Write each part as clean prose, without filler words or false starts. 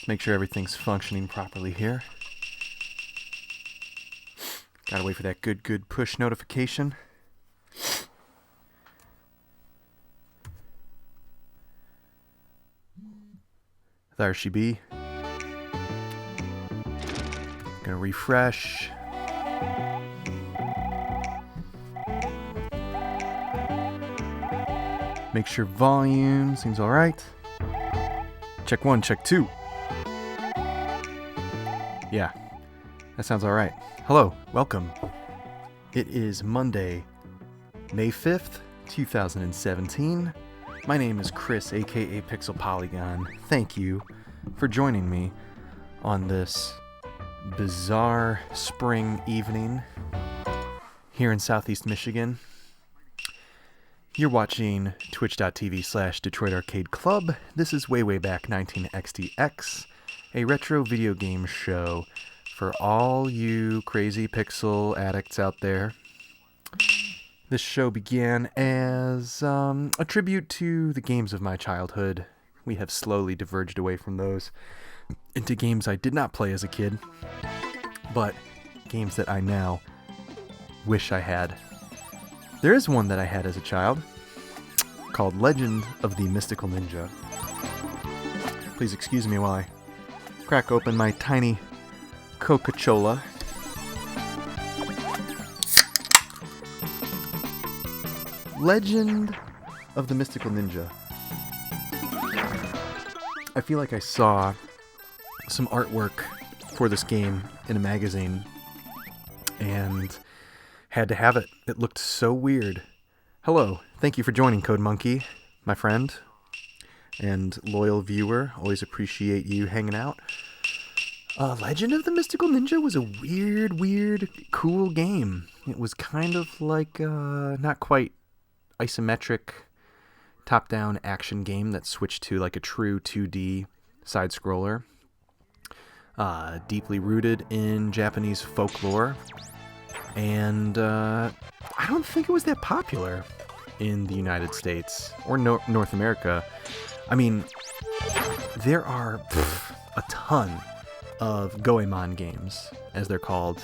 Just make sure everything's functioning properly here. Gotta wait for that good push notification. There she be. Gonna refresh. Make sure volume seems alright. Check 1, check 2. Yeah, that sounds alright. Hello, welcome. It is Monday, May 5th, 2017. My name is Chris, aka Pixel Polygon. Thank you for joining me on this bizarre spring evening here in Southeast Michigan. You're watching twitch.tv/Detroit Arcade Club. This is way back 19XTX, a retro video game show for all you crazy pixel addicts out there. This show began as a tribute to the games of my childhood. We have slowly diverged away from those into games I did not play as a kid, but games that I now wish I had. There is one that I had as a child, called Legend of the Mystical Ninja. Please excuse me while I crack open my tiny Coca-Cola. Legend of the Mystical Ninja. I feel like I saw some artwork for this game in a magazine and had to have it. It looked so weird. Hello, thank you for joining Code Monkey, my friend and loyal viewer. Always appreciate you hanging out. Legend of the Mystical Ninja was a weird, cool game. It was kind of like, not quite isometric top-down action game that switched to like a true 2D side-scroller. Deeply rooted in Japanese folklore. And I don't think it was that popular in the United States or North America. I mean, there are a ton of Goemon games, as they're called,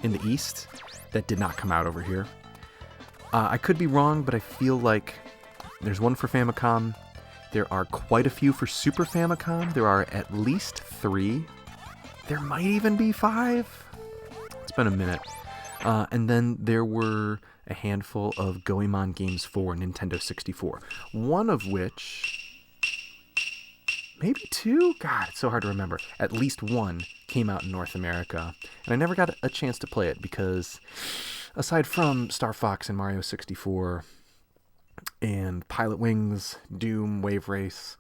in the East that did not come out over here. I could be wrong, but I feel like there's one for Famicom. There are quite a few for Super Famicom. There are at least 3. There might even be 5. It's been a minute. And then there were a handful of Goemon games for Nintendo 64. One of which, maybe 2? God, it's so hard to remember. At least one came out in North America. And I never got a chance to play it because, aside from Star Fox and Mario 64, and Pilot Wings, Doom, Wave Race,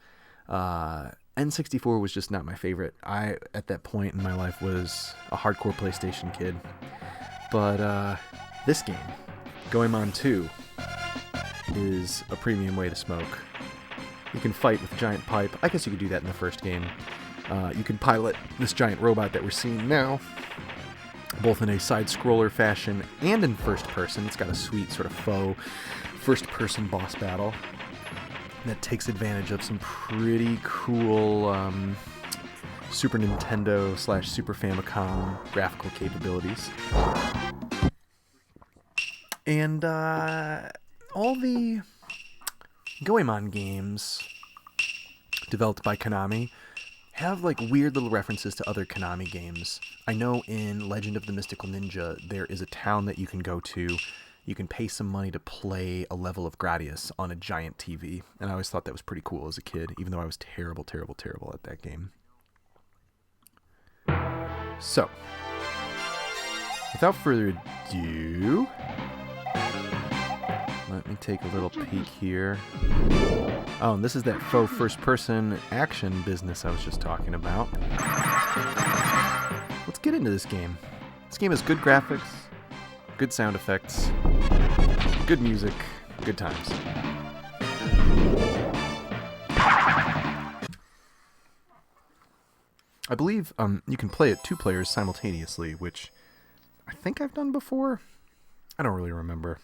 N64 was just not my favorite. I, at that point in my life, was a hardcore PlayStation kid. But this game, Goemon 2, is a premium way to smoke. You can fight with a giant pipe. I guess you could do that in the first game. You can pilot this giant robot that we're seeing now, both in a side-scroller fashion and in first person. It's got a sweet sort of faux first-person boss battle that takes advantage of some pretty cool Super Nintendo / Super Famicom graphical capabilities. And all the Goemon games developed by Konami have like weird little references to other Konami games. I know in Legend of the Mystical Ninja there is a town that you can go to. You can pay some money to play a level of Gradius on a giant TV. And I always thought that was pretty cool as a kid, even though I was terrible at that game. So, without further ado, let me take a little peek here. Oh, and this is that faux first-person action business I was just talking about. Let's get into this game. This game has good graphics, good sound effects, good music, good times. I believe you can play it 2 players simultaneously, which I think I've done before. I don't really remember.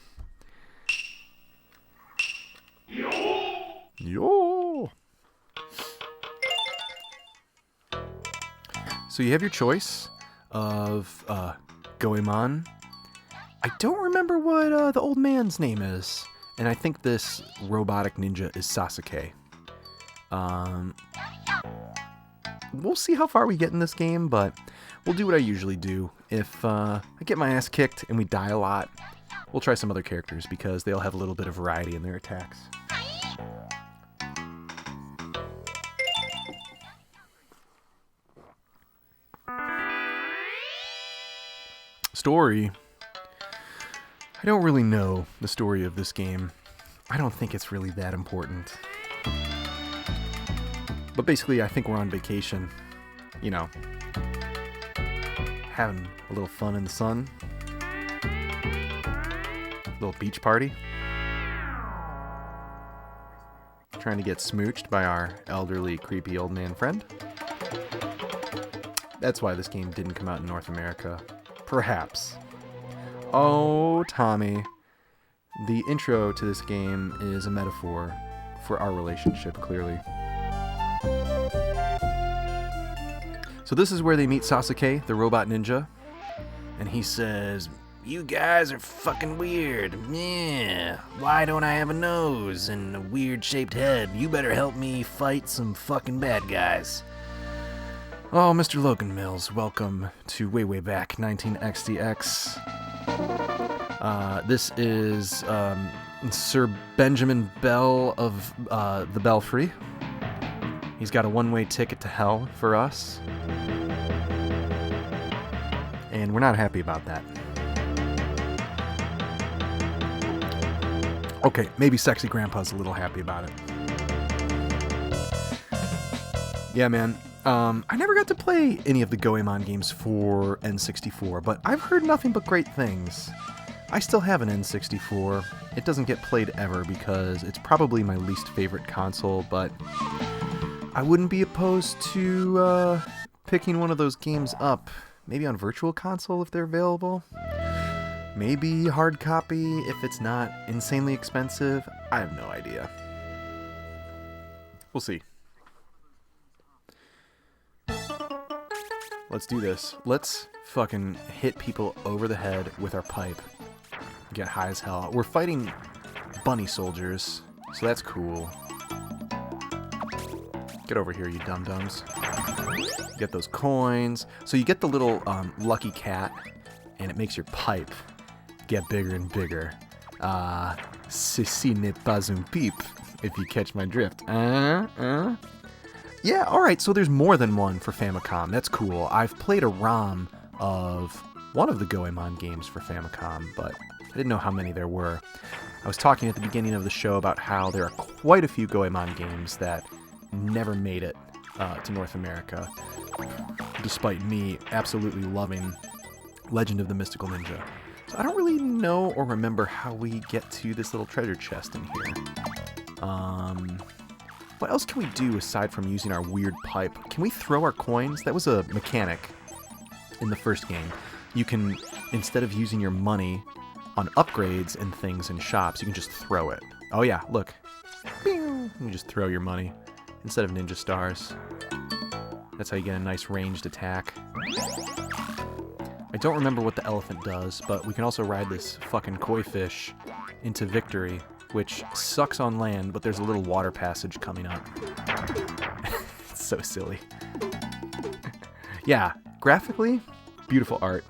Yo! So you have your choice of Goemon. I don't remember what the old man's name is. And I think this robotic ninja is Sasuke. We'll see how far we get in this game, but we'll do what I usually do. If I get my ass kicked and we die a lot, we'll try some other characters because they'll have a little bit of variety in their attacks. Story. I don't really know the story of this game. I don't think it's really that important. But basically, I think we're on vacation. You know, having a little fun in the sun. Little beach party. Trying to get smooched by our elderly, creepy old man friend. That's why this game didn't come out in North America. Perhaps. Oh, Tommy. The intro to this game is a metaphor for our relationship, clearly. So this is where they meet Sasuke, the robot ninja. And he says, "You guys are fucking weird. Yeah. Why don't I have a nose and a weird-shaped head? You better help me fight some fucking bad guys." Oh, Mr. Logan Mills, welcome to way, way back 19XDX. This is Sir Benjamin Bell of the Belfry. He's got a one-way ticket to hell for us. And we're not happy about that. Okay, maybe Sexy Grandpa's a little happy about it. Yeah, man. I never got to play any of the Goemon games for N64, but I've heard nothing but great things. I still have an N64. It doesn't get played ever because it's probably my least favorite console, but I wouldn't be opposed to picking one of those games up. Maybe on Virtual Console if they're available. Maybe hard copy if it's not insanely expensive. I have no idea. We'll see. Let's do this. Let's fucking hit people over the head with our pipe. Get high as hell. We're fighting bunny soldiers, so that's cool. Get over here, you dum-dums. Get those coins. So you get the little lucky cat, and it makes your pipe get bigger and bigger. Ceci n'est pas un pipe, if you catch my drift. Yeah, alright, so there's more than one for Famicom. That's cool. I've played a ROM of one of the Goemon games for Famicom, but I didn't know how many there were. I was talking at the beginning of the show about how there are quite a few Goemon games that never made it to North America, despite me absolutely loving Legend of the Mystical Ninja. So I don't really know or remember how we get to this little treasure chest in here. What else can we do aside from using our weird pipe? Can we throw our coins? That was a mechanic in the first game. You can, instead of using your money on upgrades and things in shops, you can just throw it. Oh yeah, look. You just throw your money instead of ninja stars. That's how you get a nice ranged attack. I don't remember what the elephant does, but we can also ride this fucking koi fish into victory, which sucks on land, but there's a little water passage coming up. It's so silly. Yeah, graphically, beautiful art.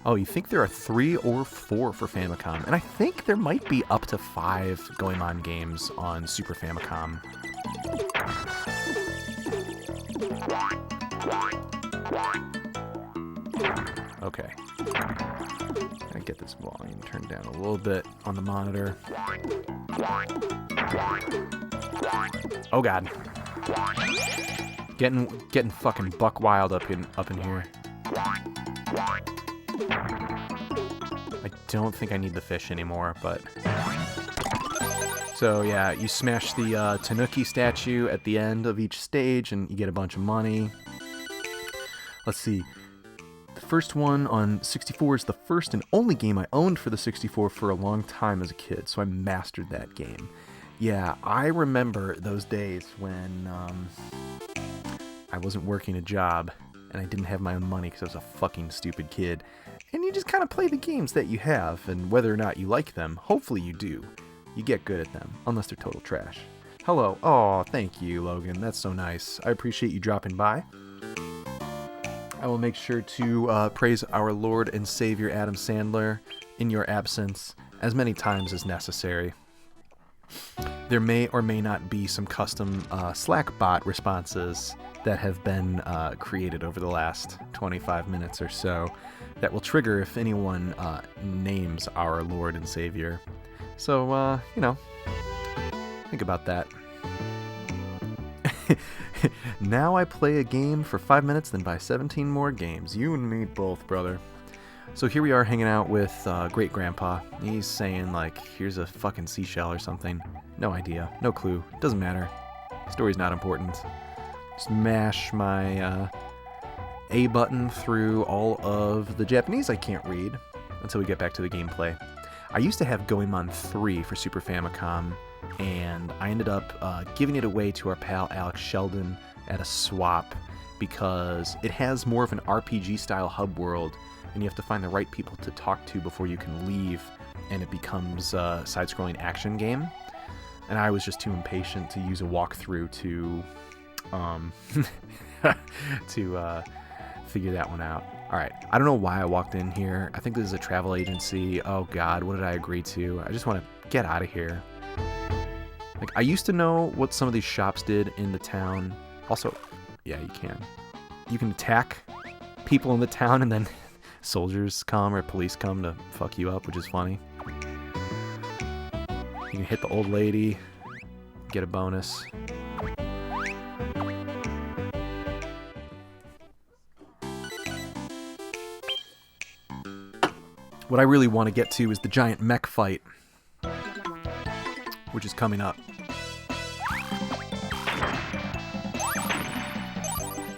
Oh, you think there are 3 or 4 for Famicom, and I think there might be up to 5 Goemon games on Super Famicom. Okay. I get this volume turned down a little bit on the monitor. Oh god. Getting fucking buck wild up in here. I don't think I need the fish anymore, but... So yeah, you smash the Tanuki statue at the end of each stage and you get a bunch of money. Let's see. The first one on 64 is the first and only game I owned for the 64 for a long time as a kid, so I mastered that game. Yeah, I remember those days when I wasn't working a job and I didn't have my own money because I was a fucking stupid kid. And you just kind of play the games that you have, and whether or not you like them, hopefully you do. You get good at them, unless they're total trash. Hello. Oh, thank you, Logan. That's so nice. I appreciate you dropping by. I will make sure to praise our Lord and Savior Adam Sandler in your absence as many times as necessary. There may or may not be some custom Slack bot responses that have been created over the last 25 minutes or so that will trigger if anyone names our Lord and Savior. So, think about that. Now I play a game for 5 minutes, then buy 17 more games. You and me both, brother. So here we are hanging out with Great Grandpa. He's saying, like, here's a fucking seashell or something. No idea. No clue. Doesn't matter. Story's not important. Smash my A button through all of the Japanese I can't read until we get back to the gameplay. I used to have Goemon 3 for Super Famicom, and I ended up giving it away to our pal Alex Sheldon at a swap because it has more of an RPG-style hub world, and you have to find the right people to talk to before you can leave, and it becomes a side-scrolling action game. And I was just too impatient to use a walkthrough to figure that one out. Alright, I don't know why I walked in here. I think this is a travel agency. Oh god, what did I agree to? I just want to get out of here. Like, I used to know what some of these shops did in the town. Also, yeah, you can. You can attack people in the town and then soldiers come or police come to fuck you up, which is funny. You can hit the old lady, get a bonus. What I really want to get to is the giant mech fight, which is coming up.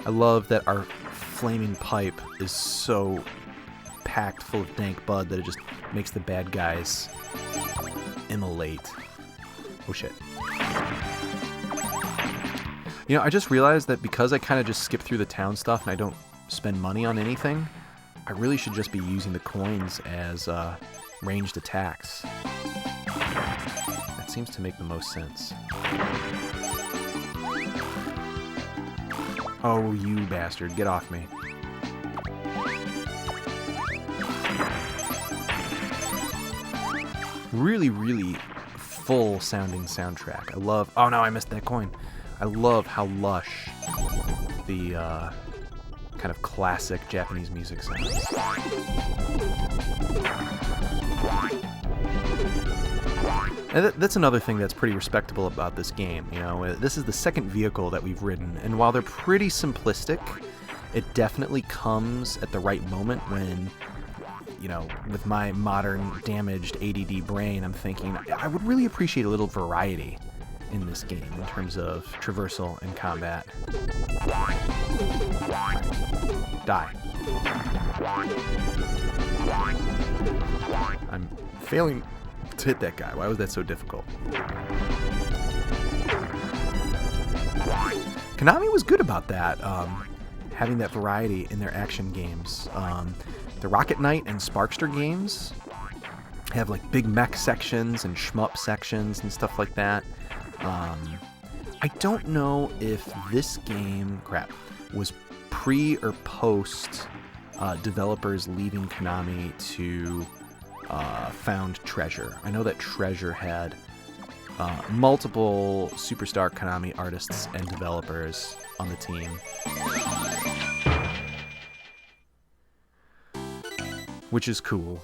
I love that our flaming pipe is so packed full of dank bud that it just makes the bad guys immolate. Oh shit. You know, I just realized that because I kind of just skip through the town stuff and I don't spend money on anything, I really should just be using the coins as ranged attacks. That seems to make the most sense. Oh, you bastard. Get off me. Really, really full sounding soundtrack. I love... Oh no, I missed that coin. I love how lush the kind of classic Japanese music sounds. And that's another thing that's pretty respectable about this game. You know, this is the second vehicle that we've ridden, and while they're pretty simplistic, it definitely comes at the right moment when, you know, with my modern damaged ADD brain, I'm thinking I would really appreciate a little variety in this game in terms of traversal and combat. Die. I'm failing to hit that guy. Why was that so difficult? Konami was good about that, having that variety in their action games. The Rocket Knight and Sparkster games have like big mech sections and shmup sections and stuff like that. I don't know if this game, was pre or post developers leaving Konami to found Treasure. I know that Treasure had multiple superstar Konami artists and developers on the team. Which is cool.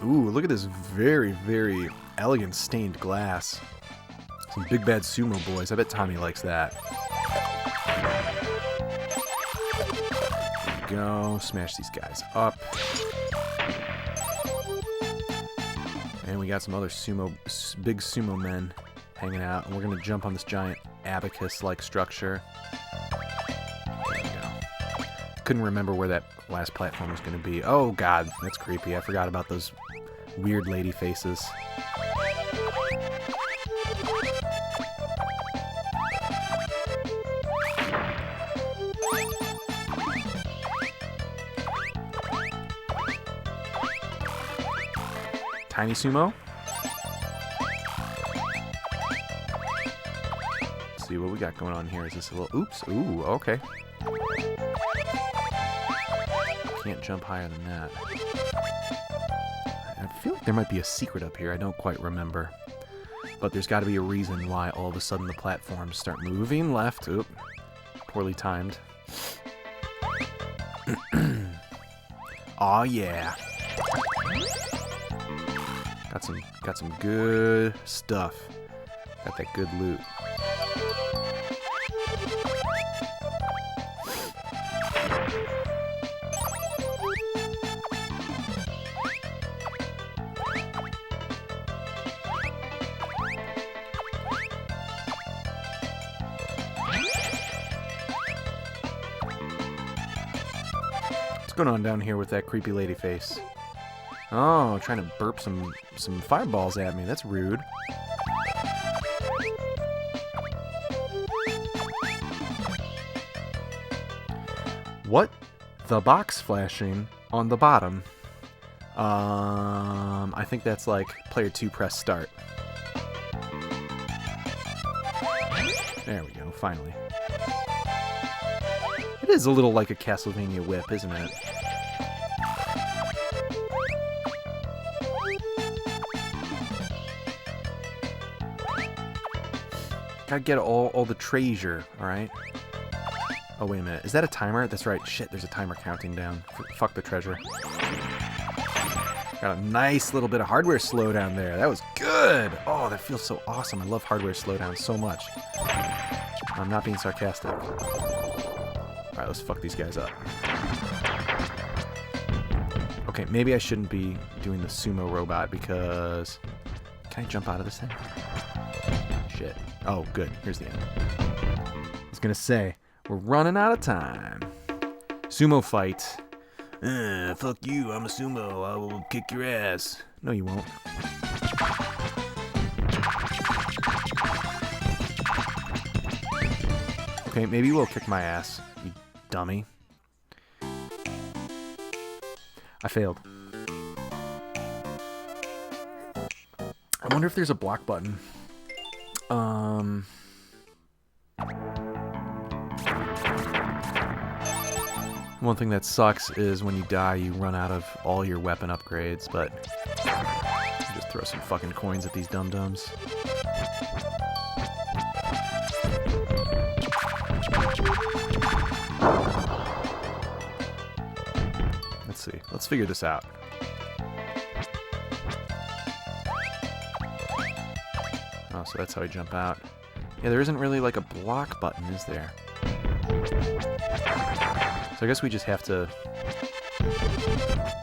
Ooh, look at this very, very elegant stained glass. Some big bad sumo boys. I bet Tommy likes that. There we go. Smash these guys up. And we got some other big sumo men hanging out. And we're going to jump on this giant abacus-like structure. There we go. Couldn't remember where that last platform was going to be. Oh, God. That's creepy. I forgot about those weird lady faces. Tiny sumo. Let's see what we got going on here. Is this a little... Oops. Ooh, okay. Can't jump higher than that. I feel like there might be a secret up here. I don't quite remember. But there's got to be a reason why all of a sudden the platforms start moving left. Oop. Poorly timed. Aw, yeah. Got some good stuff. Got that good loot. What's going on down here with that creepy lady face? Oh, trying to burp some fireballs at me. That's rude. What? The box flashing on the bottom. I think that's like player 2 press start. There we go, finally. It is a little like a Castlevania whip, isn't it? Gotta get all the treasure, alright? Oh, wait a minute. Is that a timer? That's right. Shit, there's a timer counting down. Fuck the treasure. Got a nice little bit of hardware slowdown there. That was good! Oh, that feels so awesome. I love hardware slowdown so much. I'm not being sarcastic. Alright, let's fuck these guys up. Okay, maybe I shouldn't be doing the sumo robot because... Can I jump out of this thing? Shit. Oh, good. Here's the end. I was gonna say, we're running out of time. Sumo fight. Fuck you, I'm a sumo. I will kick your ass. No, you won't. Okay, maybe you will kick my ass, you dummy. I failed. I wonder if there's a block button. One thing that sucks is when you die, you run out of all your weapon upgrades, but just throw some fucking coins at these dum-dums. Let's see. Let's figure this out. Oh, so that's how I jump out. Yeah, there isn't really like a block button, is there? So I guess we just have to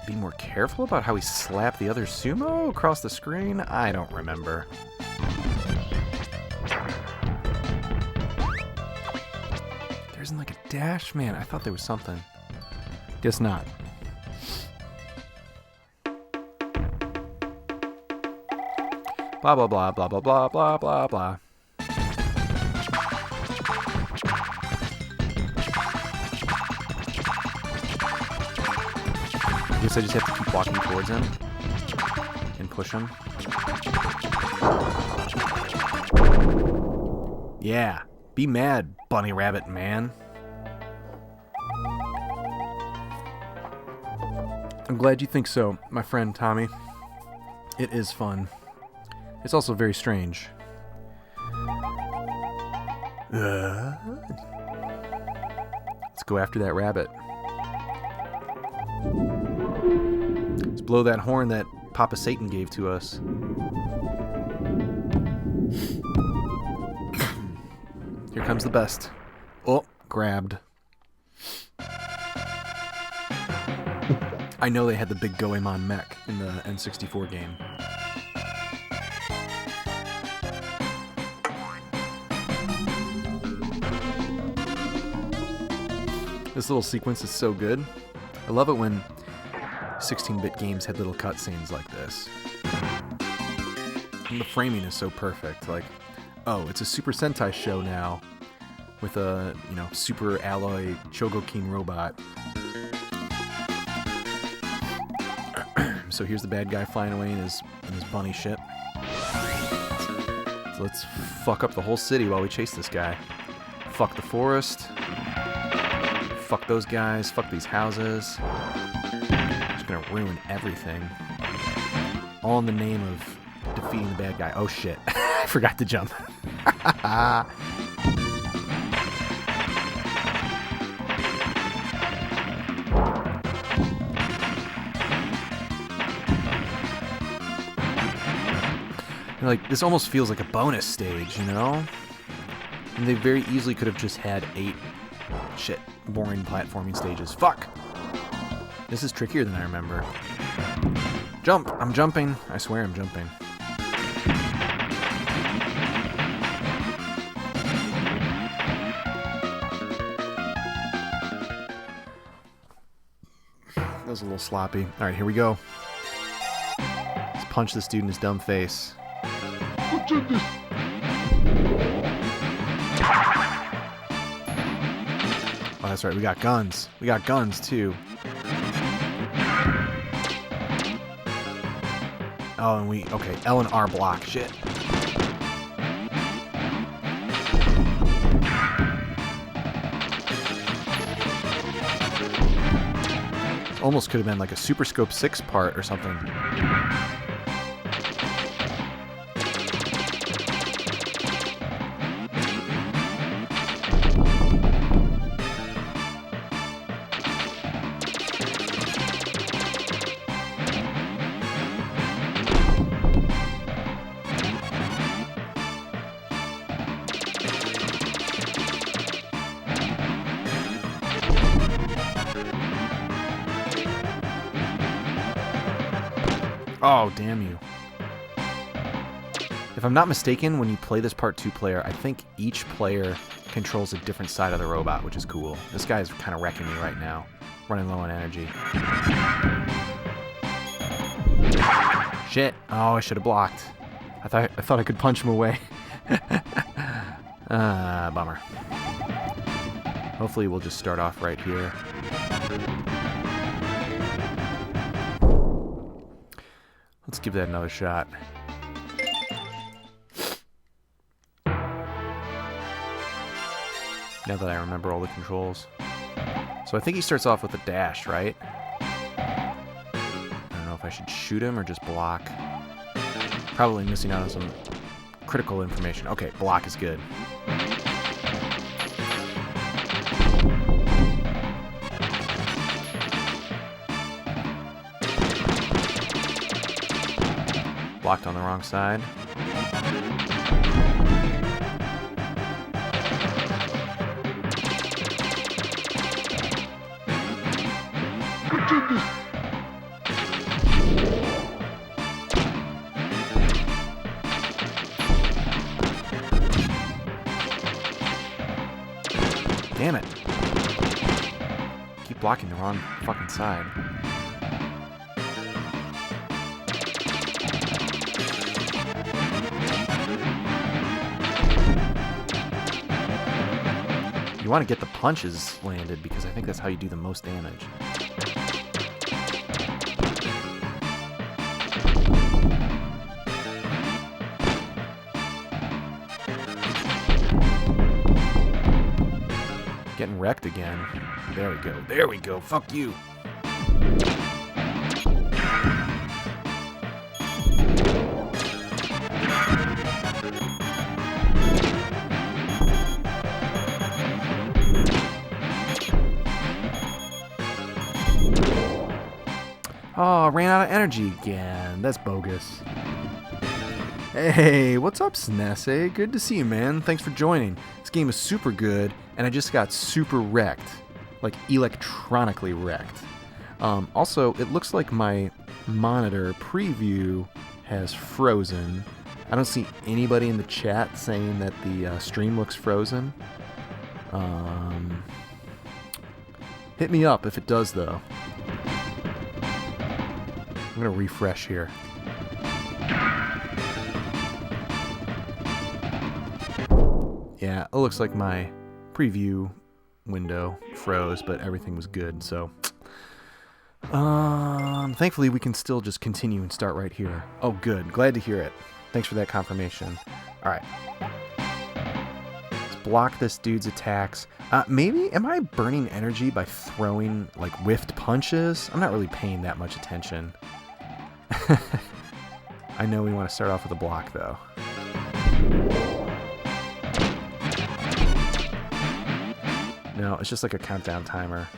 be more careful about how we slap the other sumo across the screen? I don't remember. There isn't like a dash? Man, I thought there was something. Guess not. Blah, blah, blah, blah, blah, blah, blah, blah, blah. I guess I just have to keep walking towards him and push him. Yeah, be mad, bunny rabbit man. I'm glad you think so, my friend Tommy. It is fun. It's also very strange. Let's go after that rabbit. Let's blow that horn that Papa Satan gave to us. Here comes the best. Oh, grabbed. I know they had the big Goemon mech in the N64 game. This little sequence is so good. I love it when 16-bit games had little cutscenes like this. And the framing is so perfect. Like, oh, it's a Super Sentai show now with a, you know, Super Alloy Chogokin robot. So here's the bad guy flying away in his bunny ship. So let's fuck up the whole city while we chase this guy. Fuck the forest. Fuck those guys. Fuck these houses. Just gonna ruin everything. All in the name of defeating the bad guy. Oh shit. I forgot to jump. Like, this almost feels like a bonus stage, you know? And they very easily could have just had 8 boring platforming stages. Fuck! This is trickier than I remember. Jump! I'm jumping. I swear I'm jumping. That was a little sloppy. Alright, here we go. Let's punch this dude in his dumb face. Oh, that's right, we got guns. We got guns, too. Oh, and okay, L and R block, shit. This almost could have been like a Super Scope 6 part or something. Oh, damn you. If I'm not mistaken, when you play this part 2 player, I think each player controls a different side of the robot, which is cool. This guy's kind of wrecking me right now. Running low on energy. Shit. Oh, I should have blocked. I thought I could punch him away. Bummer. Hopefully we'll just start off right here. Let's give that another shot. Now that I remember all the controls. So I think he starts off with a dash, right? I don't know if I should shoot him or just block. Probably missing out on some critical information. Okay, block is good. Blocked on the wrong side. Damn it. Keep blocking the wrong fucking side. You want to get the punches landed because I think that's how you do the most damage. Getting wrecked again. There we go. There we go. Fuck you. Oh, ran out of energy again. That's bogus. Hey, what's up, Snesse? Good to see you, man. Thanks for joining. This game is super good, and I just got super wrecked. Like, electronically wrecked. Also, it looks like my monitor preview has frozen. I don't see anybody in the chat saying that the stream looks frozen. Hit me up if it does, though. I'm going to refresh here. Yeah, it looks like my preview window froze, but everything was good, so... thankfully we can still just continue and start right here. Oh, good. Glad to hear it. Thanks for that confirmation. Alright. Let's block this dude's attacks. Maybe, am I burning energy by throwing, like, whiffed punches? I'm not really paying that much attention. I know we want to start off with a block, though. No, it's just like a countdown timer.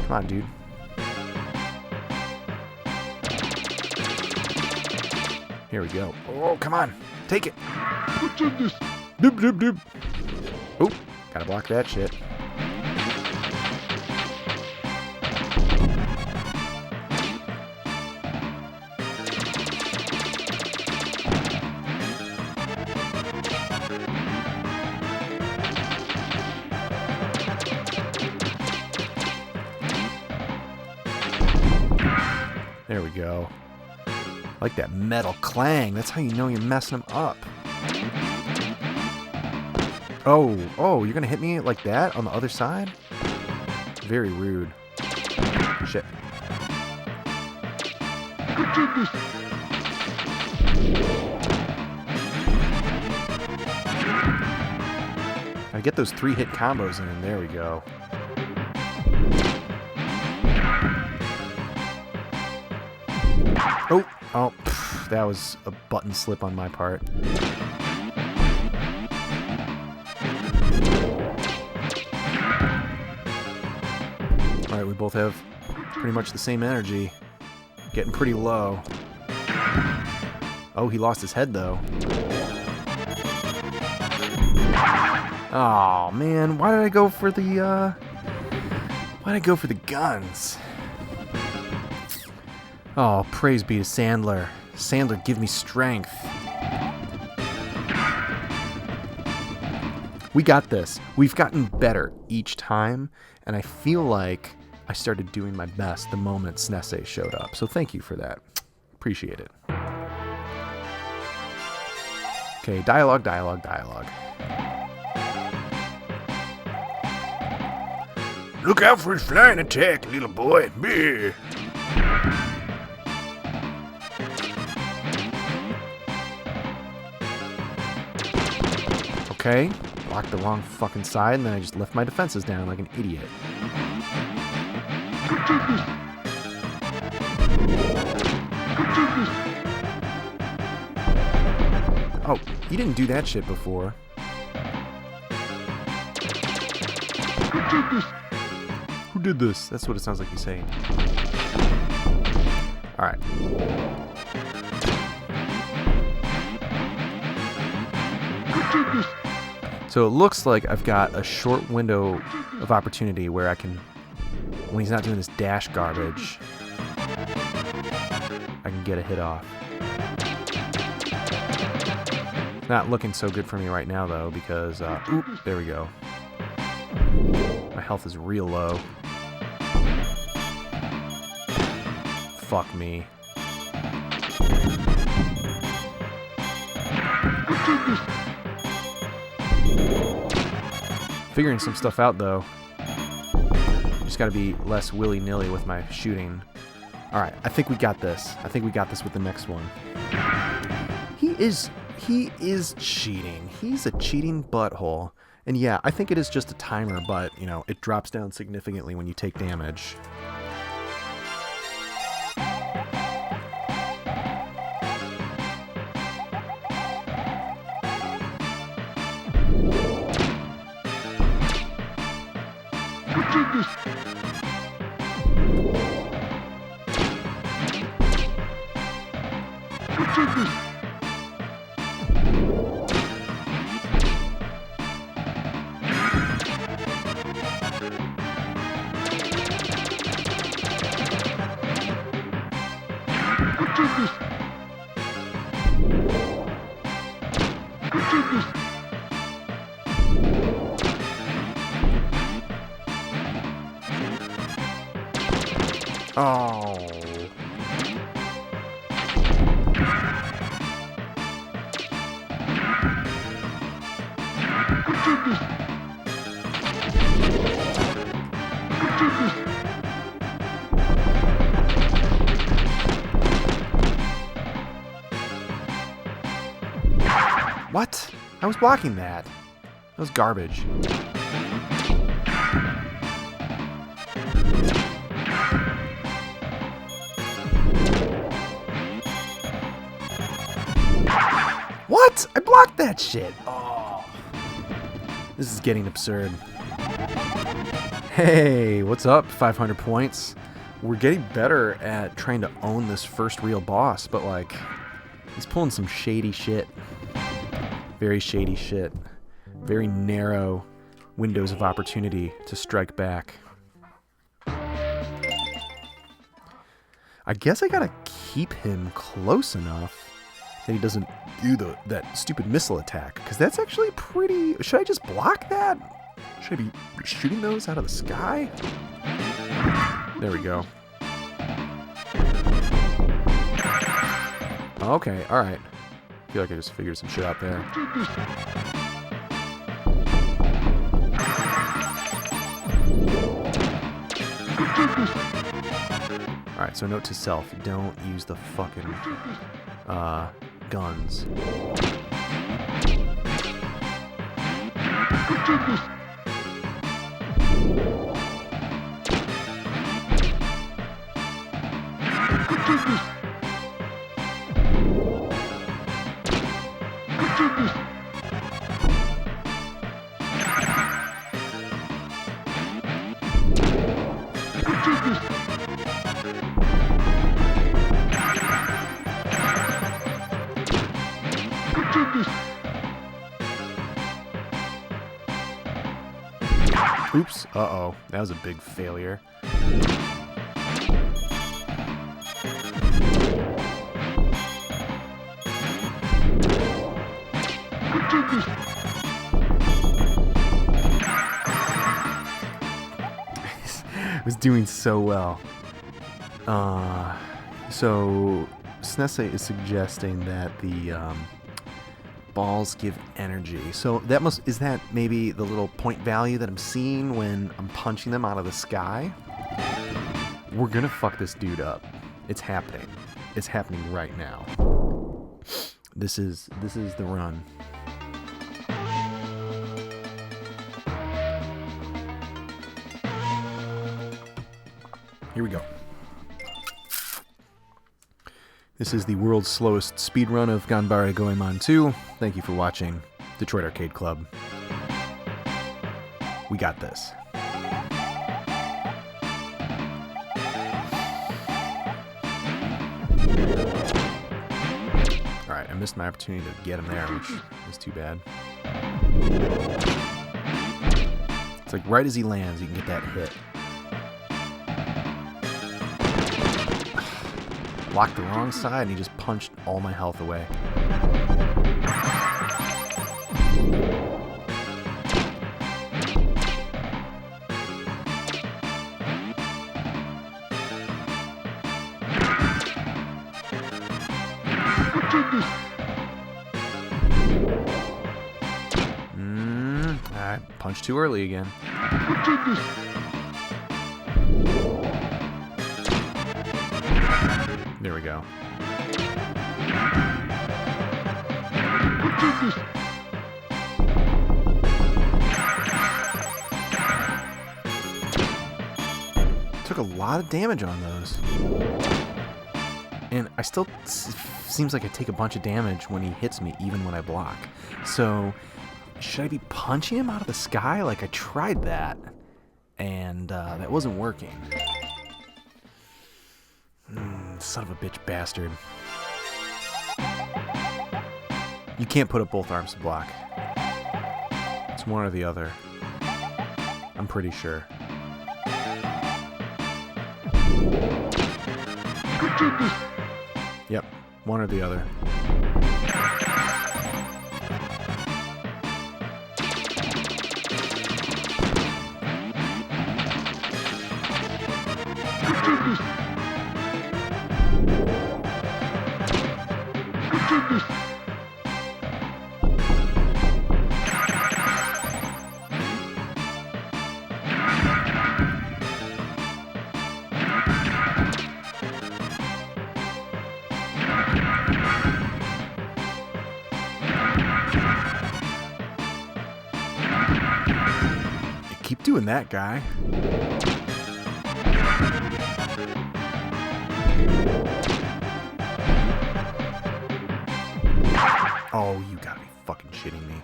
Come on, dude. Here we go. Oh, come on. Take it. Doop, doop, doop. Oh, gotta block that shit. There we go. Like that metal clang. That's how you know you're messing them up. Oh, you're gonna hit me like that on the other side? Very rude. Shit. I get those 3-hit combos in, and there we go. Oh, that was a button slip on my part. Alright, we both have pretty much the same energy. Getting pretty low. Oh, he lost his head, though. Oh man, why did I go for the, guns? Oh, praise be to Sandler. Sandler, give me strength. We got this. We've gotten better each time, and I feel like I started doing my best the moment Snese showed up. So thank you for that. Appreciate it. Okay, dialogue. Look out for his flying attack, little boy. Bleh. Okay, blocked the wrong fucking side, and then I just left my defenses down like an idiot. Oh, he didn't do that shit before. Who did this? That's what it sounds like he's saying. Alright. So it looks like I've got a short window of opportunity where I can, when he's not doing this dash garbage, I can get a hit off. Not looking so good for me right now, though, because, oop, there we go. My health is real low. Fuck me. Figuring some stuff out, though. Just gotta be less willy-nilly with my shooting. Alright, I think we got this. I think we got this with the next one. He is cheating. He's a cheating butthole. And yeah, I think it is just a timer, but, you know, it drops down significantly when you take damage. Oh. What? I was blocking that. That was garbage. What? I blocked that shit. Oh. This is getting absurd. Hey, what's up? 500 points. We're getting better at trying to own this first real boss, but like, he's pulling some shady shit. Very shady shit. Very narrow windows of opportunity to strike back. I guess I gotta keep him close enough that he doesn't do that stupid missile attack, because that's actually pretty... Should I just block that? Should I be shooting those out of the sky? There we go. Okay, alright. I feel like I just figured some shit out there. Alright, so note to self, don't use the fucking guns. Oops. Uh-oh. That was a big failure. I was doing so well. So Snese is suggesting that the balls give energy. So that is that maybe the little point value that I'm seeing when I'm punching them out of the sky? We're gonna fuck this dude up. It's happening. It's happening right now. This is the run. Here we go. This is the world's slowest speedrun of Ganbare Goemon 2. Thank you for watching. Detroit Arcade Club. We got this. Alright, I missed my opportunity to get him there, which is too bad. It's like right as he lands, you can get that hit. Blocked the wrong side and he just punched all my health away. I punched too early again. There we go. Took a lot of damage on those. And I still... seems like I take a bunch of damage when he hits me, even when I block. So, should I be punching him out of the sky? Like, I tried that, and that wasn't working. Son of a bitch bastard. You can't put up both arms to block. It's one or the other. I'm pretty sure. Yep, one or the other. doing that, guy. Oh, you gotta be fucking shitting me.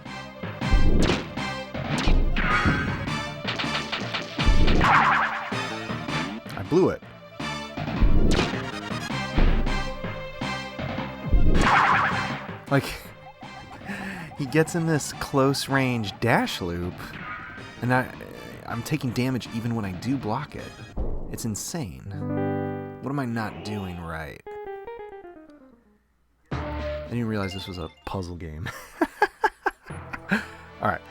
I blew it. Like, he gets in this close range dash loop, and I'm taking damage even when I do block it. It's insane. What am I not doing right? I didn't realize this was a puzzle game. Alright.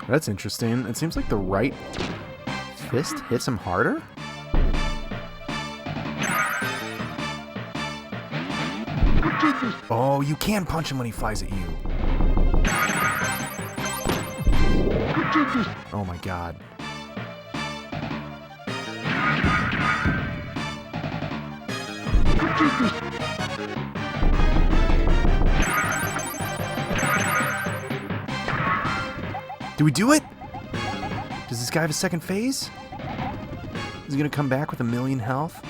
That's interesting. It seems like the right fist hits him harder? Oh, you can punch him when he flies at you. Oh my god. Do we do it? Does this guy have a second phase? Is he gonna come back with 1,000,000 health?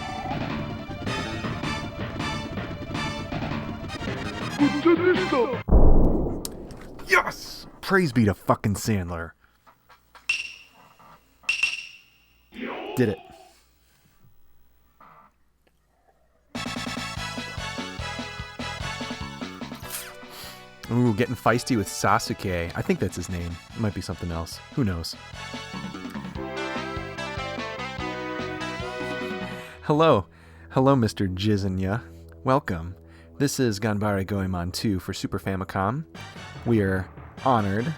Yes! Praise be to fucking Sandler. Did it. Ooh, getting feisty with Sasuke. I think that's his name. It might be something else. Who knows? Hello. Hello, Mr. Jizunya. Welcome. This is Ganbare Goemon 2 for Super Famicom. We are honored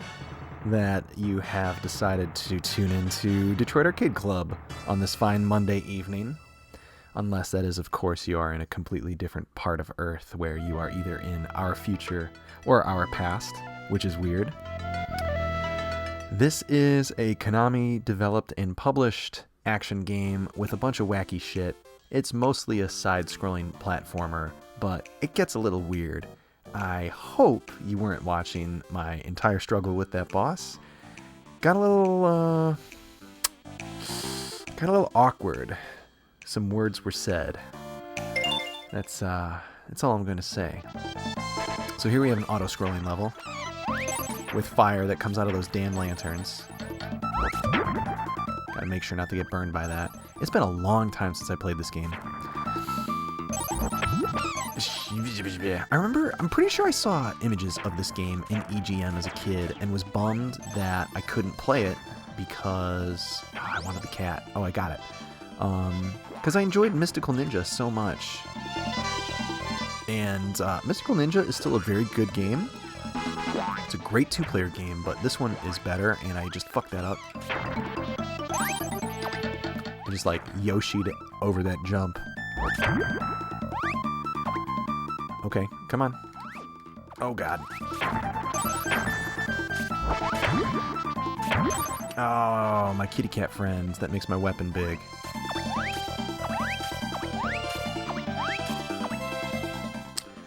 that you have decided to tune into Detroit Arcade Club on this fine Monday evening. Unless that is, of course, you are in a completely different part of Earth where you are either in our future or our past, which is weird. This is a Konami-developed and published action game with a bunch of wacky shit. It's mostly a side-scrolling platformer, but it gets a little weird. I hope you weren't watching my entire struggle with that boss. Got a little awkward. Some words were said. That's all I'm gonna say. So here we have an auto-scrolling level with fire that comes out of those damn lanterns. Gotta make sure not to get burned by that. It's been a long time since I played this game. I'm pretty sure I saw images of this game in EGM as a kid and was bummed that I couldn't play it because I wanted the cat. Oh, I got it. Because I enjoyed Mystical Ninja so much. And Mystical Ninja is still a very good game. It's a great two-player game, but this one is better, and I just fucked that up. I just, like, Yoshi'd over that jump. Okay, come on. Oh, God. Oh, my kitty cat friends. That makes my weapon big.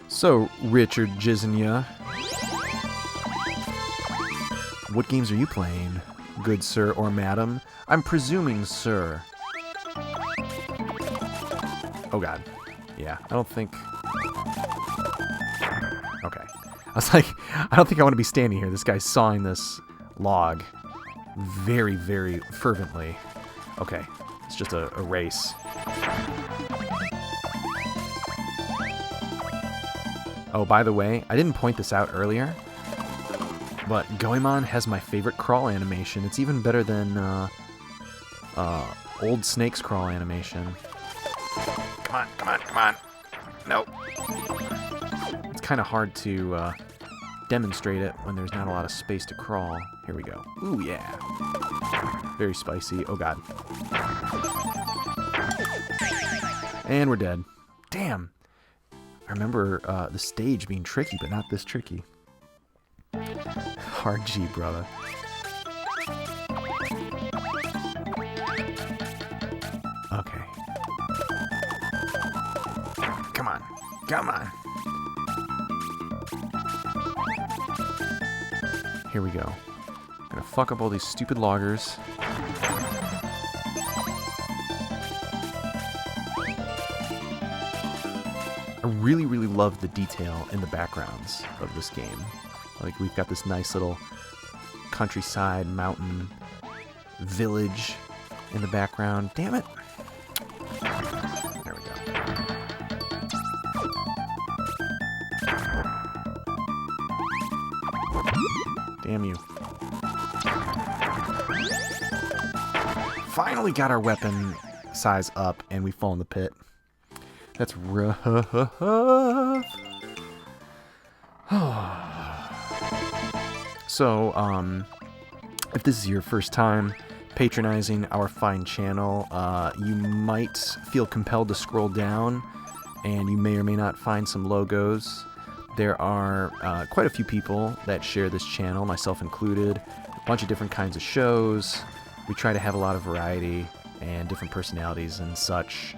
So, Richard Jizunya, what games are you playing, good sir or madam? I'm presuming sir. Oh god. Yeah, I don't think... Okay. I was like, I don't think I want to be standing here. This guy's sawing this log very, very fervently. Okay, it's just a race. Oh, by the way, I didn't point this out earlier, but Goemon has my favorite crawl animation. It's even better than Old Snake's crawl animation. Come on, come on, come on. Nope. It's kind of hard to demonstrate it when there's not a lot of space to crawl. Here we go. Ooh, yeah. Very spicy. Oh, God. And we're dead. Damn. I remember the stage being tricky, but not this tricky. Hard G, brother. Okay. Come on. Come on. Here we go. Gonna fuck up all these stupid loggers. I really, really love the detail in the backgrounds of this game. Like, we've got this nice little countryside, mountain, village in the background. Damn it! There we go. Damn you. Finally got our weapon size up, and we fall in the pit. That's rough. So, if this is your first time patronizing our fine channel, you might feel compelled to scroll down, and you may or may not find some logos. There are quite a few people that share this channel, myself included, a bunch of different kinds of shows. We try to have a lot of variety and different personalities and such.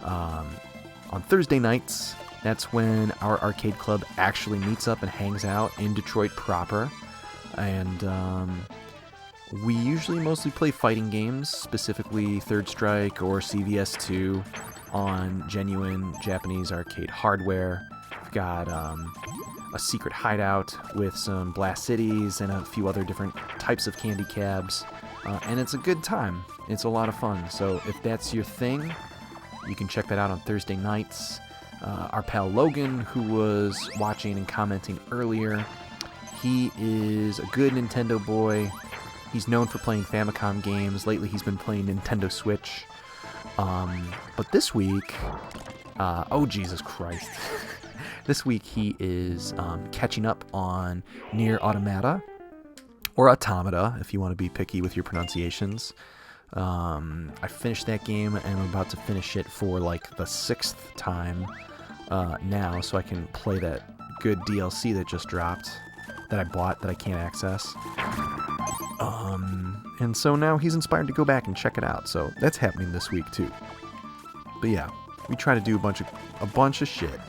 On Thursday nights, that's when our arcade club actually meets up and hangs out in Detroit proper. And we usually mostly play fighting games, specifically Third Strike or CVS2 on genuine Japanese arcade hardware. We've got a secret hideout with some Blast Cities and a few other different types of candy cabs. And it's a good time. It's a lot of fun. So if that's your thing, you can check that out on Thursday nights. Our pal Logan, who was watching and commenting earlier, he is a good Nintendo boy. He's known for playing Famicom games. Lately, he's been playing Nintendo Switch. But this week, oh Jesus Christ. This week he is catching up on Nier Automata, or Automata, if you want to be picky with your pronunciations. I finished that game, and I'm about to finish it for like the 6th time now, so I can play that good DLC that just dropped, that I bought, that I can't access. And so now he's inspired to go back and check it out, so that's happening this week too. But yeah, we try to do a bunch of shit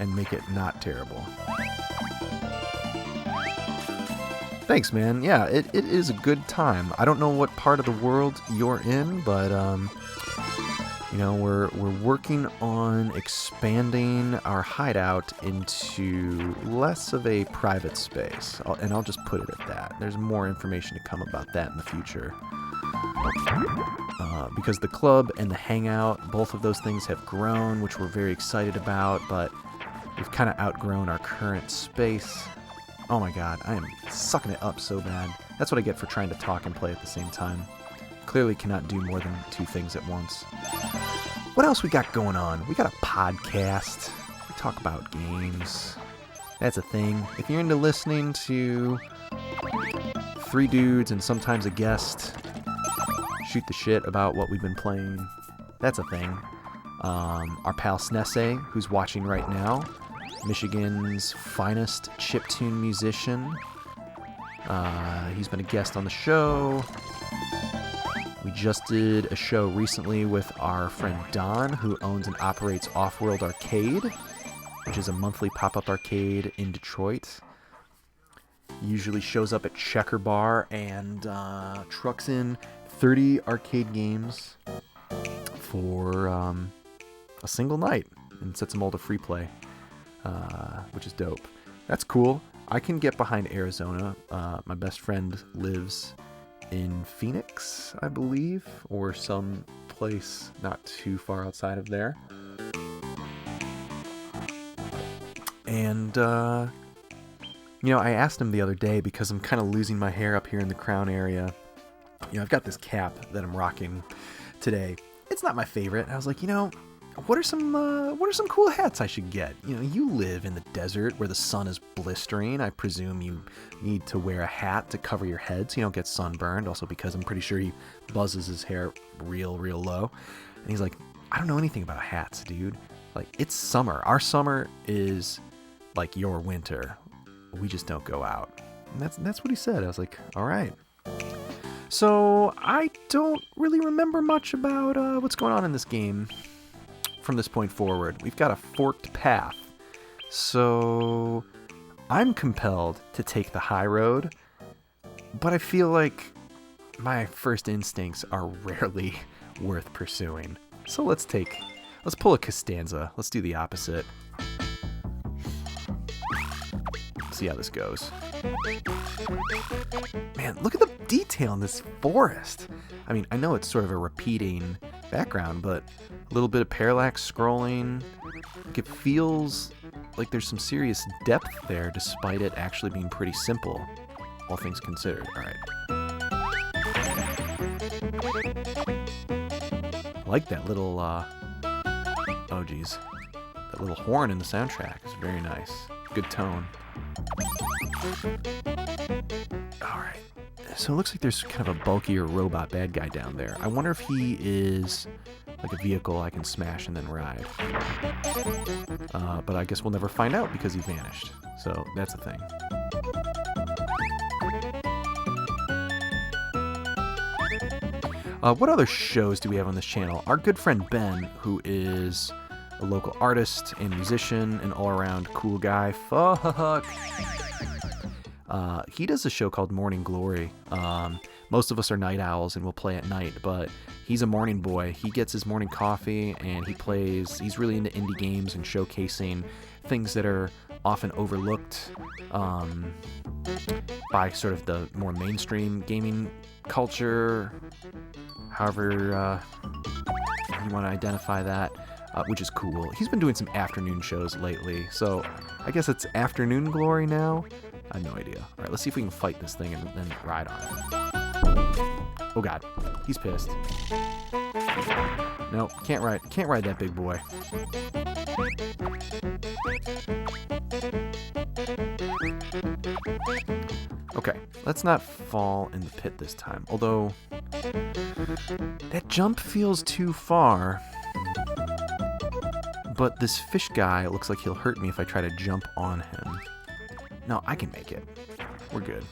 and make it not terrible. Thanks, man. Yeah, it is a good time. I don't know what part of the world you're in, but you know, we're working on expanding our hideout into less of a private space, and I'll just put it at that. There's more information to come about that in the future. Because the club and the hangout, both of those things have grown, which we're very excited about, but we've kind of outgrown our current space. Oh my god, I am sucking it up so bad. That's what I get for trying to talk and play at the same time. Clearly cannot do more than 2 things at once. What else we got going on? We got a podcast. We talk about games. That's a thing. If you're into listening to 3 dudes and sometimes a guest shoot the shit about what we've been playing, that's a thing. Our pal Snese, who's watching right now, Michigan's finest chiptune musician. He's been a guest on the show. We just did a show recently with our friend Don, who owns and operates Offworld Arcade, which is a monthly pop-up arcade in Detroit. Usually shows up at Checker Bar and trucks in 30 arcade games for a single night and sets them all to free play. Which is dope. That's cool. I can get behind Arizona. My best friend lives in Phoenix, I believe, or some place not too far outside of there. And, you know, I asked him the other day, because I'm kind of losing my hair up here in the crown area. You know, I've got this cap that I'm rocking today. It's not my favorite. I was like, you know, what are some cool hats I should get? You know, you live in the desert where the sun is blistering. I presume you need to wear a hat to cover your head so you don't get sunburned. Also, because I'm pretty sure he buzzes his hair real low. And he's like, I don't know anything about hats, dude. Like, it's summer. Our summer is like your winter. We just don't go out. And that's what he said. I was like, all right. So I don't really remember much about what's going on in this game from this point forward. We've got a forked path. So I'm compelled to take the high road, but I feel like my first instincts are rarely worth pursuing. So let's pull a Costanza. Let's do the opposite. See how this goes. Man, look at the detail in this forest. I mean, I know it's sort of a repeating background, but a little bit of parallax scrolling. Like, it feels like there's some serious depth there, despite it actually being pretty simple, all things considered. All right. I like that little, oh geez, that little horn in the soundtrack is very nice. Good tone. Alright, so it looks like there's kind of a bulkier robot bad guy down there. I wonder if he is like a vehicle I can smash and then ride. But I guess we'll never find out because he vanished. So that's the thing. What other shows do we have on this channel? Our good friend Ben, who is a local artist and musician and all-around cool guy. Fuck. He does a show called Morning Glory. Most of us are night owls and we'll play at night, but he's a morning boy. He gets his morning coffee and he plays. He's really into indie games and showcasing things that are often overlooked by sort of the more mainstream gaming culture, however you want to identify that. Which is cool. He's been doing some afternoon shows lately, so I guess it's Afternoon Glory now? I have no idea. Alright, let's see if we can fight this thing and then ride on it. Oh god, he's pissed. No, can't ride that big boy. Okay, let's not fall in the pit this time, although that jump feels too far. But this fish guy looks like he'll hurt me if I try to jump on him. No, I can make it. We're good.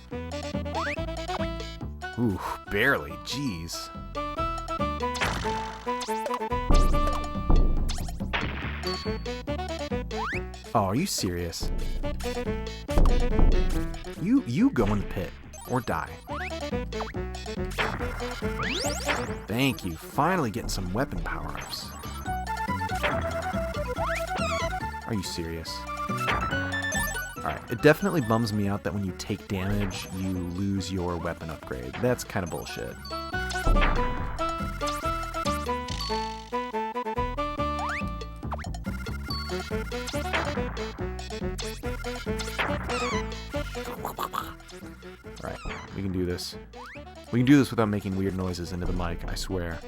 Ooh, barely. Jeez. Oh, are you serious? You go in the pit. Or die. Thank you. Finally getting some weapon power-ups. Are you serious? Alright, it definitely bums me out that when you take damage, you lose your weapon upgrade. That's kind of bullshit. Alright, we can do this. We can do this without making weird noises into the mic, I swear.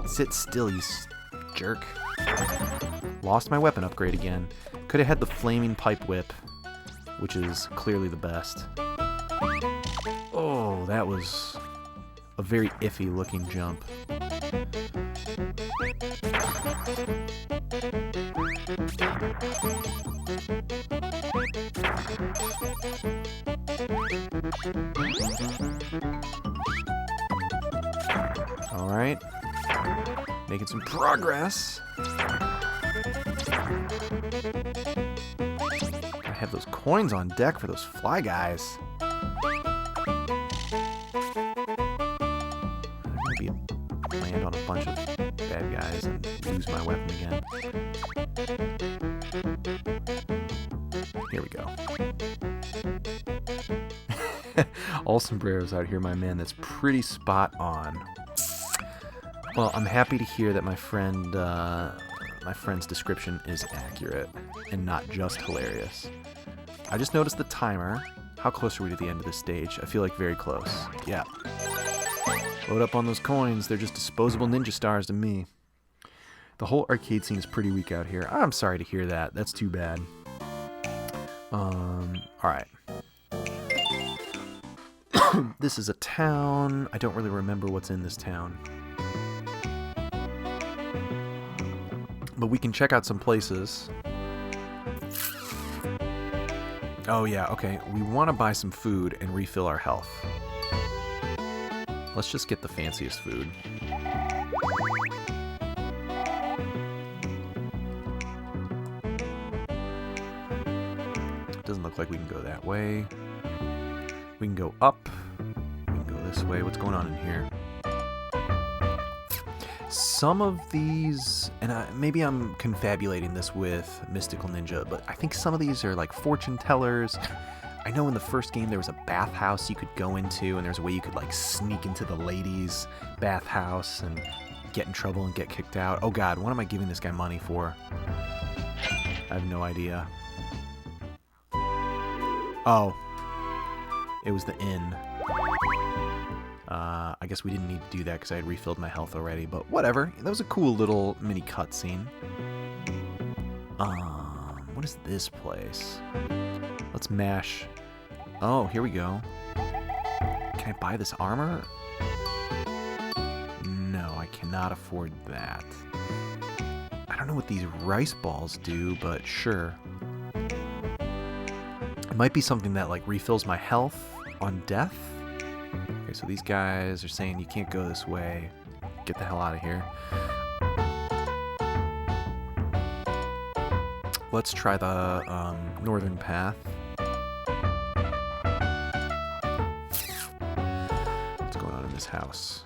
Sit still, you jerk. Lost my weapon upgrade again. Could have had the flaming pipe whip, which is clearly the best. Oh, that was a very iffy looking jump. All right. Making some progress. I have those coins on deck for those fly guys. Maybe land on a bunch of bad guys and lose my weapon again. Here we go. All sombreros out here, my man. That's pretty spot on. Well, I'm happy to hear that my friend's description is accurate and not just hilarious. I just noticed the timer. How close are we to the end of this stage? I feel like very close. Yeah. Load up on those coins. They're just disposable ninja stars to me. The whole arcade scene is pretty weak out here. I'm sorry to hear that. That's too bad. Alright. This is a town. I don't really remember what's in this town. But we can check out some places. Oh yeah, okay. We want to buy some food and refill our health. Let's just get the fanciest food. Doesn't look like we can go that way. We can go up. We can go this way. What's going on in here? Some of these, and maybe I'm confabulating this with Mystical Ninja, but I think some of these are like fortune tellers. I know in the first game there was a bathhouse you could go into, and there's a way you could like sneak into the ladies' bathhouse and get in trouble and get kicked out. Oh god, what am I giving this guy money for? I have no idea. Oh. It was the inn. I guess we didn't need to do that because I had refilled my health already, but whatever. That was a cool little mini cutscene. What is this place? Let's mash. Oh, here we go. Can I buy this armor? No, I cannot afford that. I don't know what these rice balls do, but sure. It might be something that like refills my health on death. Okay, so these guys are saying you can't go this way. Get the hell out of here. Let's try the northern path. What's going on in this house?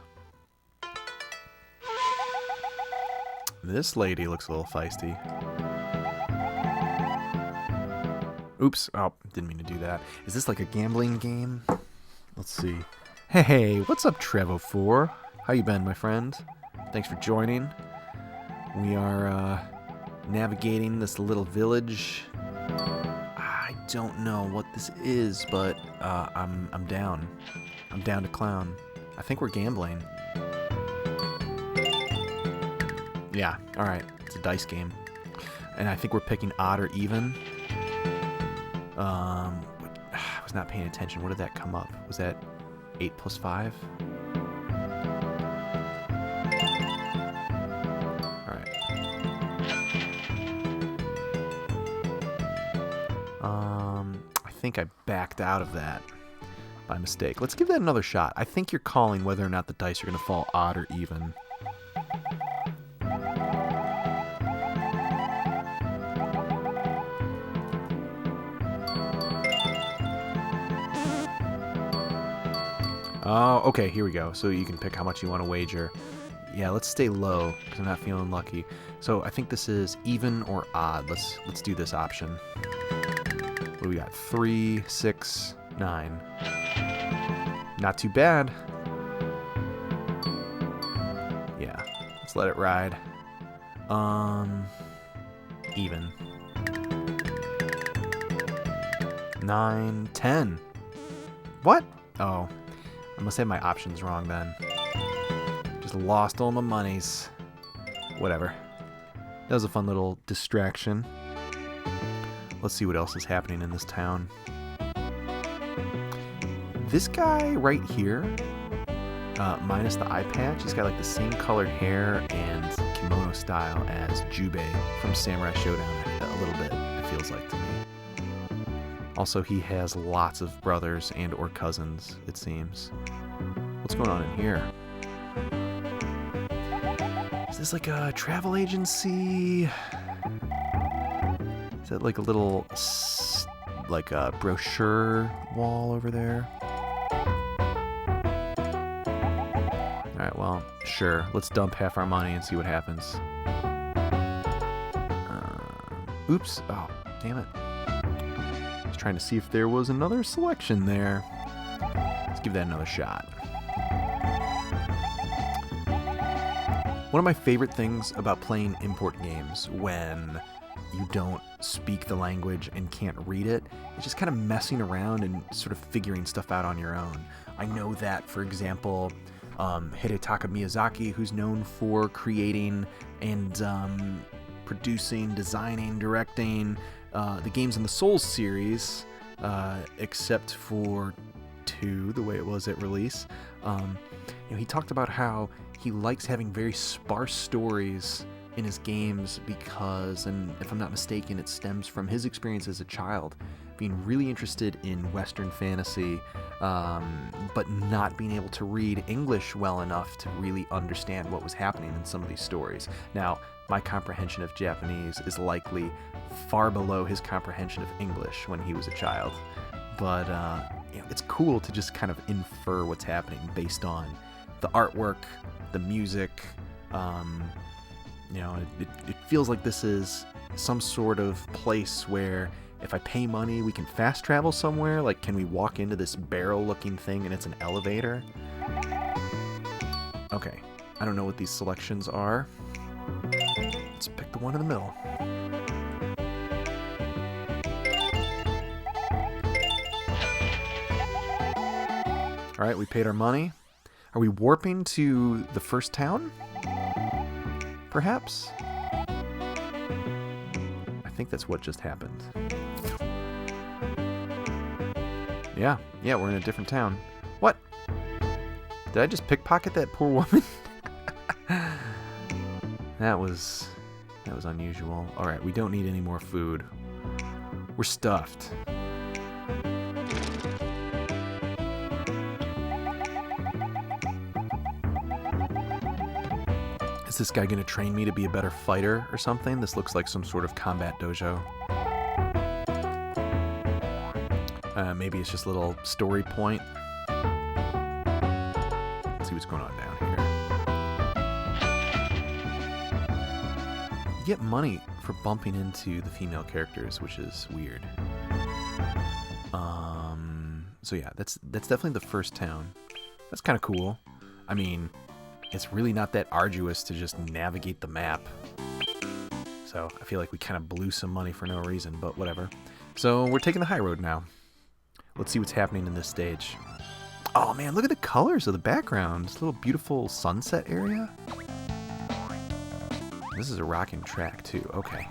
This lady looks a little feisty. Oops. Oh, didn't mean to do that. Is this like a gambling game? Let's see. Hey, what's up, Trevo4? How you been, my friend? Thanks for joining. We are navigating this little village. I don't know what this is, but I'm down. I'm down to clown. I think we're gambling. Yeah, alright. It's a dice game. And I think we're picking odd or even. I was not paying attention. What did that come up? Was that 8 plus 5? Alright. I think I backed out of that by mistake. Let's give that another shot. I think you're calling whether or not the dice are going to fall odd or even. Oh, okay, here we go. So you can pick how much you want to wager. Yeah, let's stay low, because I'm not feeling lucky. So I think this is even or odd. Let's do this option. What do we got? 3, 6, 9. Not too bad. Yeah, let's let it ride. Even. 9, 10. What? Oh. I must have my options wrong then. Just lost all my monies. Whatever. That was a fun little distraction. Let's see what else is happening in this town. This guy right here, minus the eye patch, he's got like the same colored hair and kimono style as Jubei from Samurai Showdown a little bit, it feels like to me. Also, he has lots of brothers and or cousins, it seems. What's going on in here? Is this like a travel agency? Is that like a little, like a brochure wall over there? Alright, well, sure. Let's dump half our money and see what happens. Oops. Oh, damn it. Trying to see if there was another selection there. Let's give that another shot. One of my favorite things about playing import games when you don't speak the language and can't read it. It's just kind of messing around and sort of figuring stuff out on your own. I know that, for example, Hidetaka Miyazaki, who's known for creating and producing, designing, directing the games in the Souls series, except for 2, the way it was at release. He talked about how he likes having very sparse stories in his games because, and if I'm not mistaken, it stems from his experience as a child, being really interested in Western fantasy, but not being able to read English well enough to really understand what was happening in some of these stories. Now, my comprehension of Japanese is likely far below his comprehension of English when he was a child, but it's cool to just kind of infer what's happening based on the artwork, the music. It feels like this is some sort of place where if I pay money, we can fast travel somewhere. Like, can we walk into this barrel-looking thing and it's an elevator? Okay, I don't know what these selections are. Let's pick the one in the middle. All right, we paid our money. Are we warping to the first town? Perhaps? I think that's what just happened. Yeah, we're in a different town. What? Did I just pickpocket that poor woman? That was unusual. All right, we don't need any more food. We're stuffed. Is this guy gonna train me to be a better fighter or something? This looks like some sort of combat dojo. Maybe it's just a little story point. Let's see what's going on down here. You get money for bumping into the female characters, which is weird. So yeah, that's definitely the first town. That's kind of cool. I mean, it's really not that arduous to just navigate the map. So I feel like we kind of blew some money for no reason, but whatever. So we're taking the high road now. Let's see what's happening in this stage. Oh man, look at the colors of the background. This little beautiful sunset area. This is a rocking track too. Okay.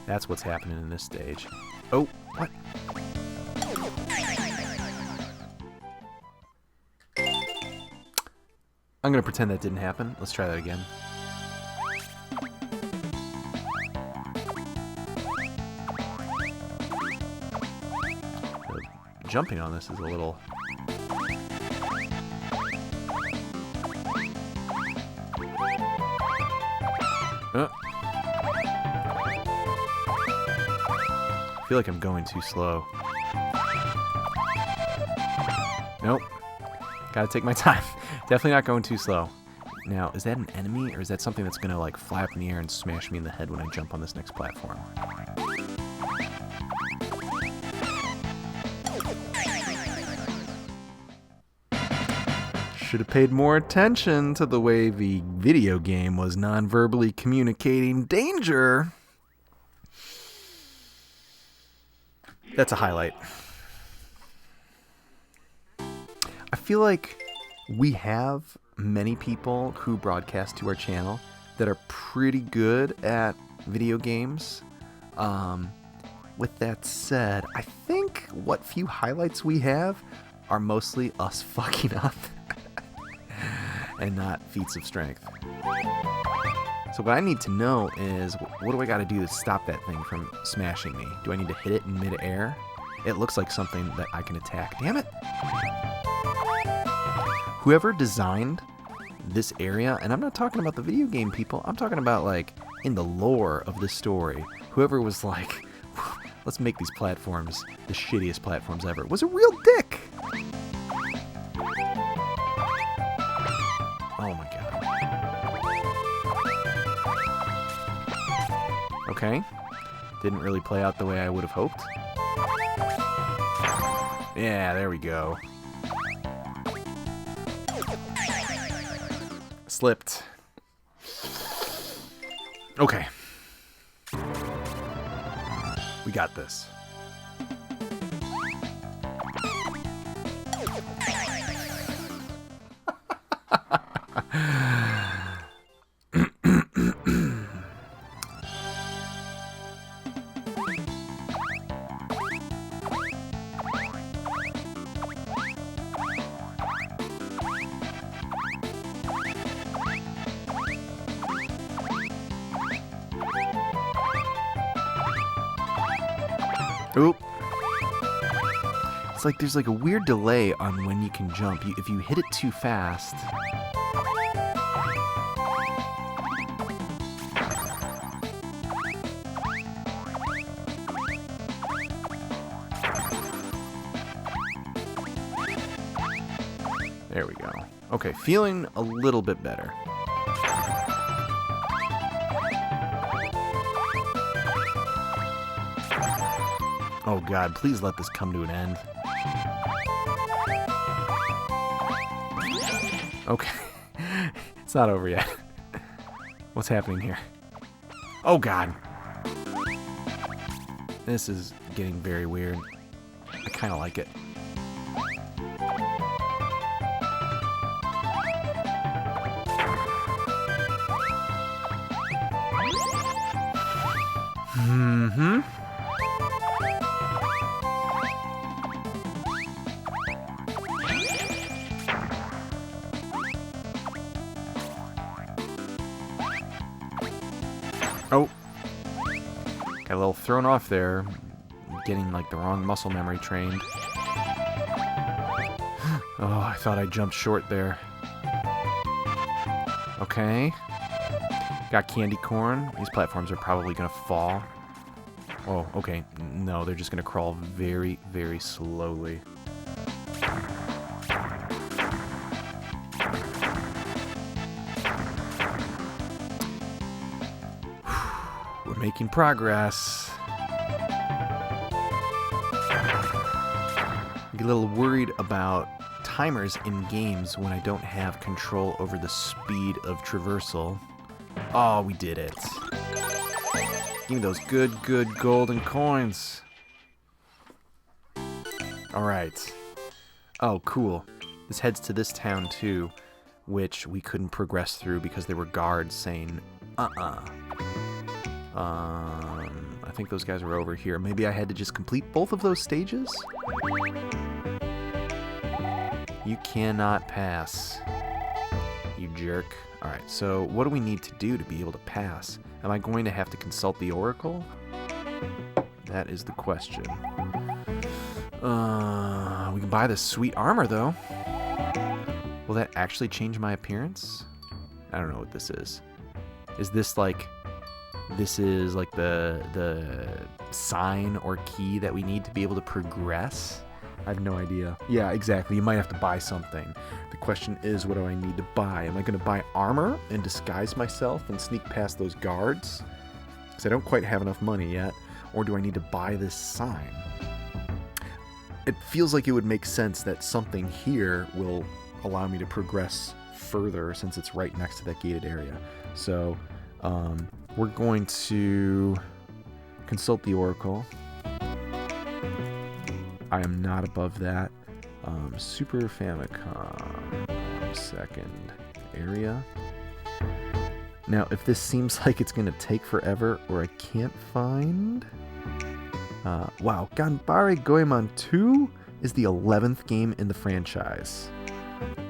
That's what's happening in this stage. Oh, what? I'm gonna pretend that didn't happen. Let's try that again. Jumping on this is a little... I feel like I'm going too slow. Nope. Gotta take my time. Definitely not going too slow. Now, is that an enemy, or is that something that's gonna, like, fly up in the air and smash me in the head when I jump on this next platform? Should have paid more attention to the way the video game was non-verbally communicating danger. That's a highlight. I feel like we have many people who broadcast to our channel that are pretty good at video games. With that said, I think what few highlights we have are mostly us fucking up. And not feats of strength. So what I need to know is, what do I got to do to stop that thing from smashing me? Do I need to hit it in mid-air? It looks like something that I can attack. Damn it! Whoever designed this area, and I'm not talking about the video game people, I'm talking about, like, in the lore of this story, whoever was like, let's make these platforms the shittiest platforms ever, was a real dick! Oh my god. Okay. Didn't really play out the way I would have hoped. Yeah, there we go. Slipped. Okay. We got this. Oop. It's like there's like a weird delay on when you can jump. If you hit it too fast. There we go. Okay, feeling a little bit better. Oh God, please let this come to an end. Okay. It's not over yet. What's happening here? Oh God. This is getting very weird. I kind of like it. Mm-hmm. Oh. Got a little thrown off there. Getting like the wrong muscle memory trained. Oh, I thought I jumped short there. Okay. Got candy corn. These platforms are probably gonna fall. Oh, okay. No, they're just gonna crawl very, very slowly. We're making progress. I get a little worried about timers in games when I don't have control over the speed of traversal. Oh, we did it. Give me those good golden coins. Alright. Oh, cool. This heads to this town, too, which we couldn't progress through because there were guards saying, I think those guys were over here. Maybe I had to just complete both of those stages? You cannot pass. You jerk. Alright, so what do we need to do to be able to pass? Am I going to have to consult the Oracle? That is the question. We can buy this sweet armor, though. Will that actually change my appearance? I don't know what this is. Is this like... This is like the sign or key that we need to be able to progress? I have no idea. Yeah, exactly. You might have to buy something. The question is, what do I need to buy? Am I going to buy armor and disguise myself and sneak past those guards? Because I don't quite have enough money yet. Or do I need to buy this sign? It feels like it would make sense that something here will allow me to progress further since it's right next to that gated area. So, we're going to consult the Oracle. I am not above that. Super Famicom. Second area. Now, if this seems like it's going to take forever or I can't find... wow, Ganbare Goemon 2 is the 11th game in the franchise.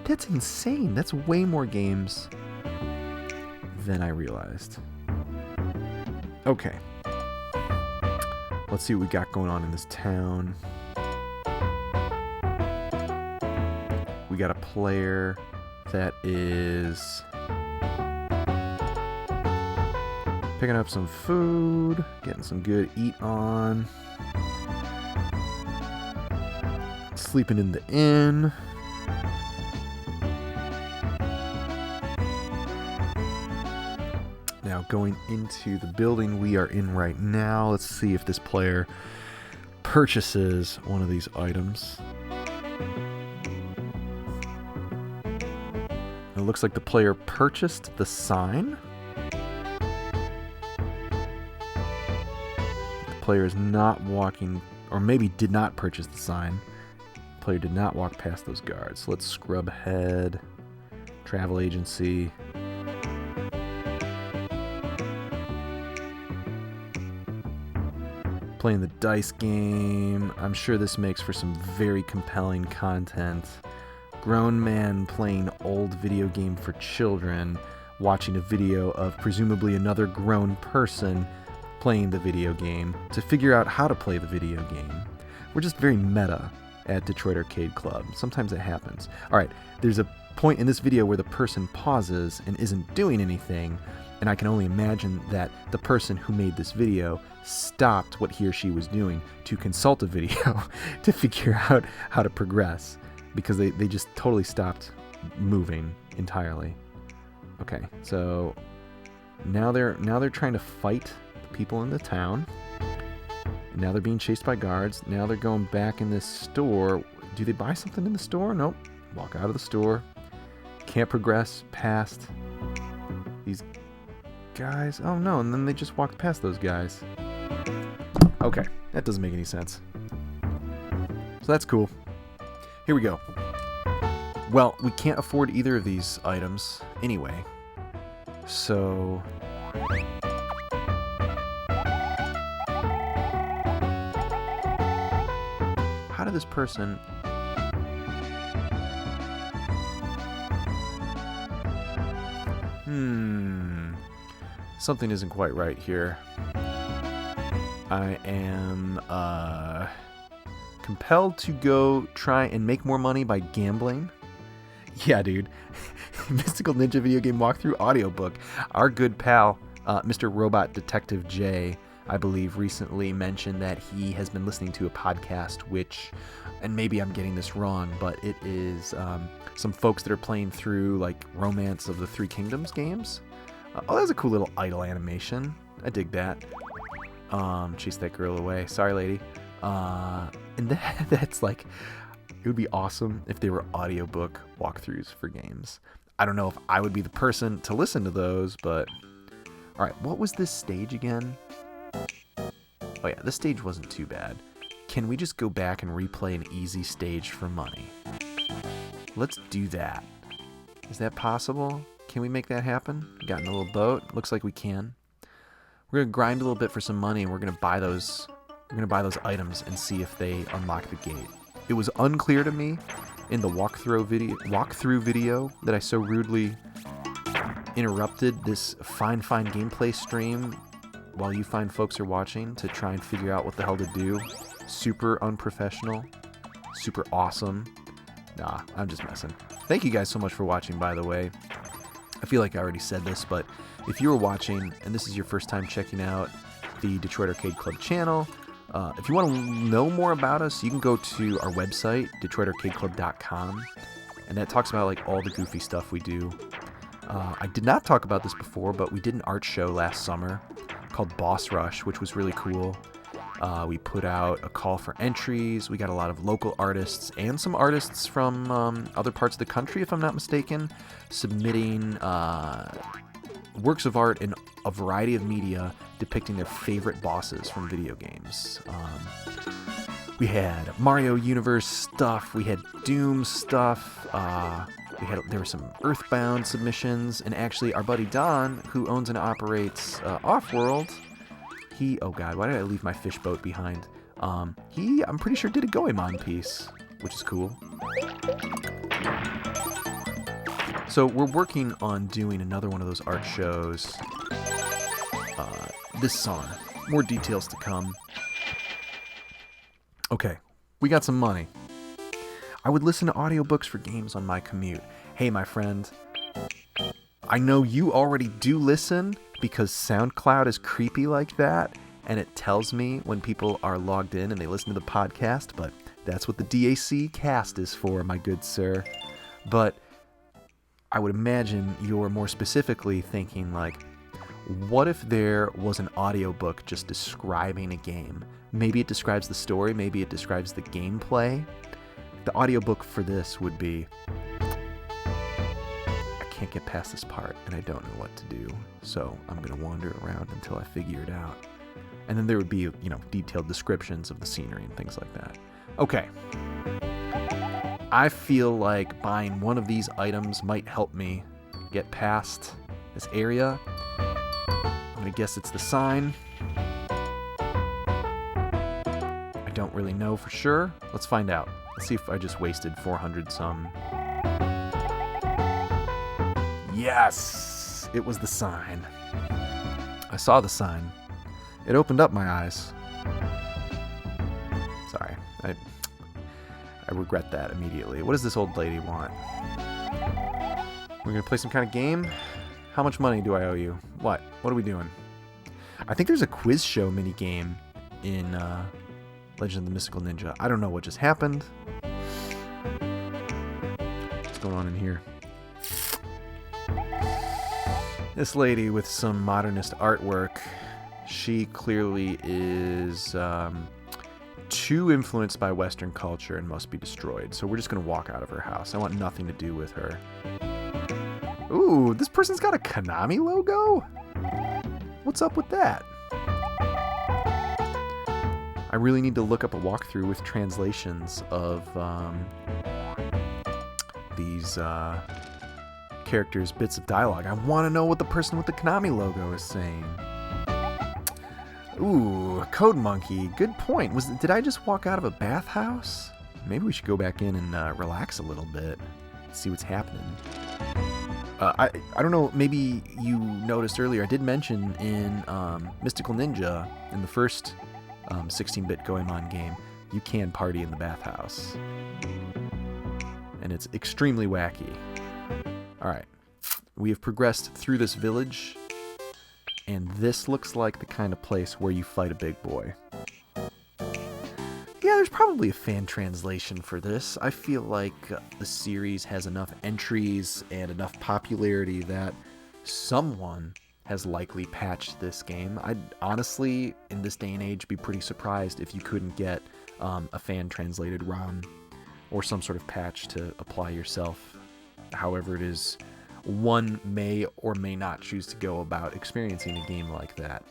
That's insane. That's way more games than I realized. Okay. Let's see what we got going on in this town. We got a player that is picking up some food, getting some good eat on, sleeping in the inn. Now going into the building we are in right now, let's see if this player purchases one of these items. It looks like the player purchased the sign. The player is not walking, or maybe did not purchase the sign. Player did not walk past those guards. So let's scrub ahead. Travel agency. Playing the dice game. I'm sure this makes for some very compelling content. Grown man playing old video game for children, watching a video of presumably another grown person playing the video game to figure out how to play the video game. We're just very meta at Detroit Arcade Club. Sometimes it happens. Alright, there's a point in this video where the person pauses and isn't doing anything, and I can only imagine that the person who made this video stopped what he or she was doing to consult a video to figure out how to progress, because they just totally stopped moving entirely. Okay, so now they're trying to fight the people in the town. Now they're being chased by guards. Now they're going back in this store. Do they buy something in the store? Nope. Walk out of the store. Can't progress past these guys. Oh no, and then they just walked past those guys. Okay, that doesn't make any sense. So that's cool. Here we go. Well, we can't afford either of these items anyway. So how did this person... Something isn't quite right here. I am compelled to go try and make more money by gambling. Yeah, dude. Mystical Ninja video game walkthrough audiobook. Our good pal, Mr. Robot Detective J, I believe, recently mentioned that he has been listening to a podcast which, and maybe I'm getting this wrong, but it is some folks that are playing through like Romance of the Three Kingdoms games. Oh, that's a cool little idle animation. I dig that. Chase that girl away. Sorry, lady. And that's like, it would be awesome if they were audiobook walkthroughs for games. I don't know if I would be the person to listen to those, but... Alright, what was this stage again? Oh yeah, this stage wasn't too bad. Can we just go back and replay an easy stage for money? Let's do that. Is that possible? Can we make that happen? Got in a little boat. Looks like we can. We're gonna grind a little bit for some money, and we're gonna buy those. We're gonna buy those items and see if they unlock the gate. It was unclear to me in the walkthrough video that I so rudely interrupted this fine gameplay stream while you fine folks are watching to try and figure out what the hell to do. Super unprofessional. Super awesome. Nah, I'm just messing. Thank you guys so much for watching, by the way. I feel like I already said this, but if you were watching and this is your first time checking out the Detroit Arcade Club channel, if you want to know more about us, you can go to our website, DetroitArcadeClub.com, and that talks about like all the goofy stuff we do. I did not talk about this before, but we did an art show last summer called Boss Rush, which was really cool. We put out a call for entries. We got a lot of local artists and some artists from other parts of the country, if I'm not mistaken, submitting works of art in a variety of media depicting their favorite bosses from video games. We had Mario Universe stuff. We had Doom stuff. There were some Earthbound submissions, and actually our buddy Don, who owns and operates Offworld, oh god, why did I leave my fish boat behind? I'm pretty sure did a Goemon piece, which is cool. So we're working on doing another one of those art shows this summer. More details to come. Okay, we got some money. I would listen to audiobooks for games on my commute. Hey, my friend, I know you already do listen because SoundCloud is creepy like that, and it tells me when people are logged in and they listen to the podcast, but that's what the DAC cast is for, my good sir. But I would imagine you're more specifically thinking like, what if there was an audiobook just describing a game? Maybe it describes the story, maybe it describes the gameplay. The audiobook for this would be, I can't get past this part and I don't know what to do, so I'm going to wander around until I figure it out. And then there would be, you know, detailed descriptions of the scenery and things like that. Okay. I feel like buying one of these items might help me get past this area. I'm gonna guess it's the sign. I don't really know for sure. Let's find out. Let's see if I just wasted 400 some. Yes! It was the sign. I saw the sign. It opened up my eyes. Sorry. I regret that immediately. What does this old lady want? We're gonna play some kind of game? How much money do I owe you? What? What are we doing? I think there's a quiz show mini game in Legend of the Mystical Ninja. I don't know what just happened. What's going on in here? This lady with some modernist artwork. She clearly is too influenced by Western culture and must be destroyed. So we're just going to walk out of her house. I want nothing to do with her. Ooh, this person's got a Konami logo? What's up with that? I really need to look up a walkthrough with translations of these characters' bits of dialogue. I want to know what the person with the Konami logo is saying. Ooh, Code Monkey. Good point. Did I just walk out of a bathhouse? Maybe we should go back in and relax a little bit. See what's happening. I don't know, maybe you noticed earlier, I did mention in Mystical Ninja, in the first 16-bit Goemon game, you can party in the bathhouse. And it's extremely wacky. Alright, we have progressed through this village. And this looks like the kind of place where you fight a big boy. Yeah, there's probably a fan translation for this. I feel like the series has enough entries and enough popularity that someone has likely patched this game. I'd honestly, in this day and age, be pretty surprised if you couldn't get a fan-translated ROM or some sort of patch to apply yourself. However it is one may or may not choose to go about experiencing a game like that.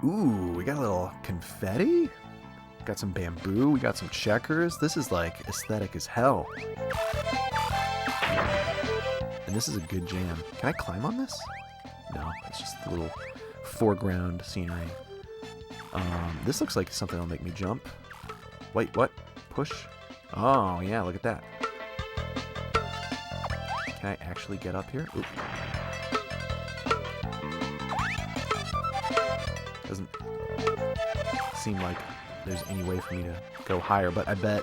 Ooh, we got a little confetti. Got some bamboo. We got some checkers. This is like aesthetic as hell. And this is a good jam. Can I climb on this? No, it's just a little foreground scenery. This looks like something that'll make me jump. Wait, what? Push? Oh, yeah, look at that. Can I actually get up here? Oop. Doesn't seem like there's any way for me to go higher, but I bet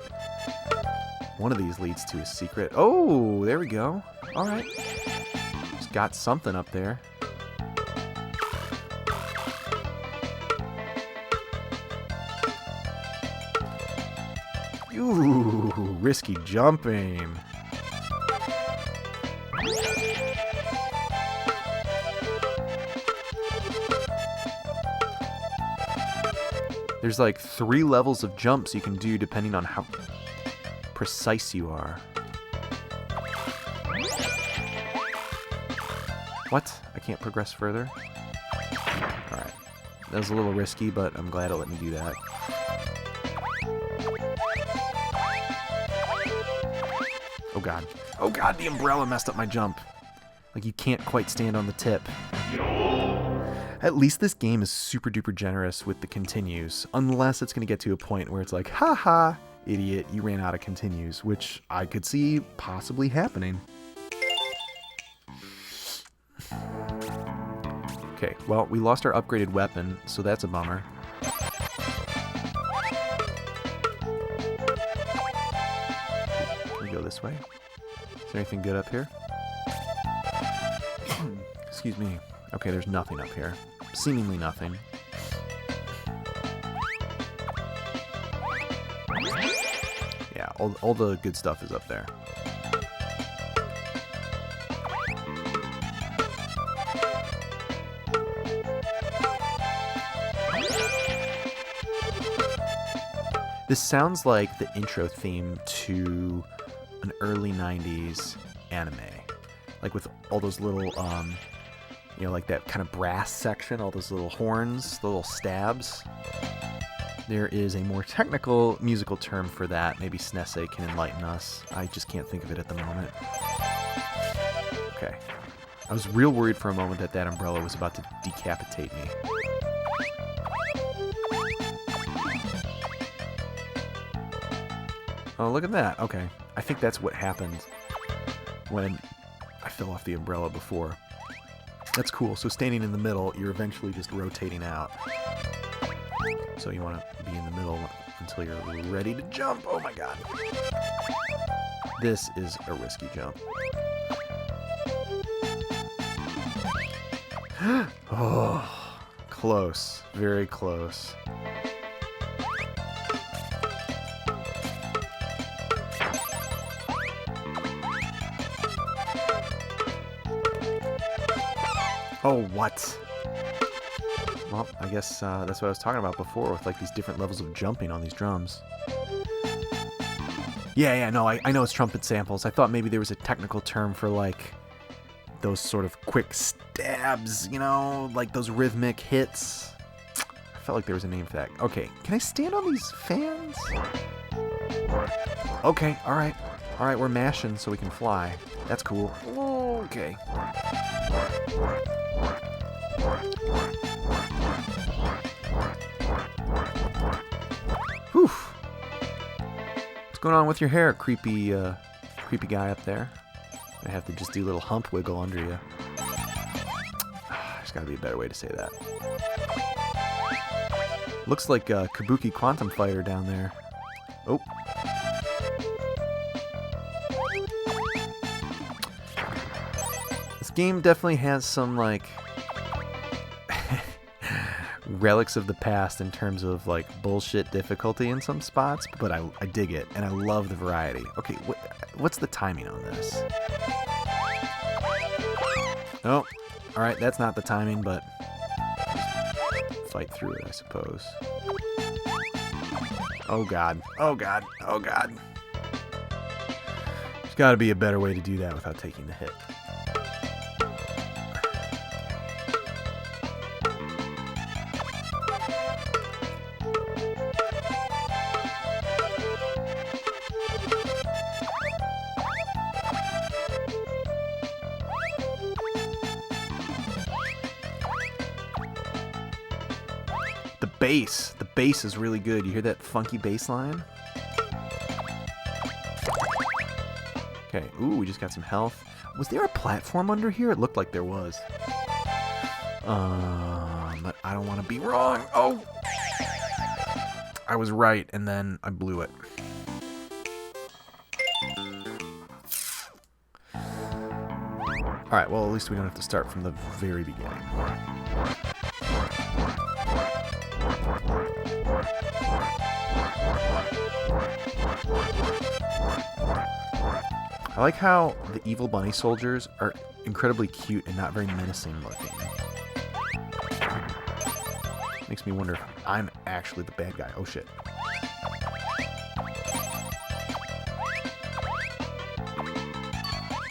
one of these leads to a secret. Oh, there we go. All right. Just got something up there. Ooh, risky jumping. There's like 3 levels of jumps you can do depending on how precise you are. What? I can't progress further? Alright. That was a little risky, but I'm glad it let me do that. Oh god. Oh god, the umbrella messed up my jump. Like you can't quite stand on the tip. At least this game is super duper generous with the continues, unless it's going to get to a point where it's like, haha, idiot, you ran out of continues, which I could see possibly happening. Okay, well, we lost our upgraded weapon, so that's a bummer. Can we go this way? Is there anything good up here? Excuse me. Okay, there's nothing up here. Seemingly nothing. Yeah, all the good stuff is up there. This sounds like the intro theme to an early 90s anime. Like with all those little, you know, like that kind of brass section. action, all those little horns, the little stabs. There is a more technical musical term for that. Maybe Snese can enlighten us. I just can't think of it at the moment. Okay. I was real worried for a moment that that umbrella was about to decapitate me. Oh, look at that. Okay. I think that's what happened when I fell off the umbrella before. That's cool. So standing in the middle, you're eventually just rotating out. So you want to be in the middle until you're ready to jump. Oh my god. This is a risky jump. Oh, close. Very close. Oh, what? Well, I guess that's what I was talking about before with like these different levels of jumping on these drums. Yeah, no, I know it's trumpet samples. I thought maybe there was a technical term for like those sort of quick stabs, you know, like those rhythmic hits. I felt like there was a name for that. Okay, can I stand on these fans? Okay, alright. Alright, we're mashing so we can fly. That's cool. Okay. Whew. What's going on with your hair, creepy guy up there? I have to just do a little hump wiggle under you. There's gotta be a better way to say that. Looks like a Kabuki Quantum Fighter down there. Oh. This game definitely has some, like, relics of the past in terms of, like, bullshit difficulty in some spots, but I dig it, and I love the variety. Okay, what's the timing on this? Oh, alright, that's not the timing, but fight through it, I suppose. Oh god, oh god, oh god. There's gotta be a better way to do that without taking the hit. The bass is really good. You hear that funky bass line? Okay, ooh, we just got some health. Was there a platform under here? It looked like there was. But I don't want to be wrong. Oh! I was right, and then I blew it. Alright, well, at least we don't have to start from the very beginning. I like how the evil bunny soldiers are incredibly cute and not very menacing looking. Makes me wonder if I'm actually the bad guy. Oh shit.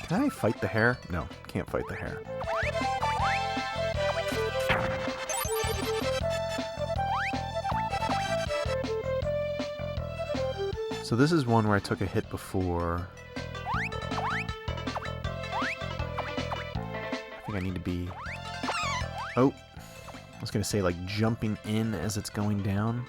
Can I fight the hare? No, can't fight the hare. So this is one where I took a hit before. I think I need to be... Oh! I was gonna say, like, jumping in as it's going down.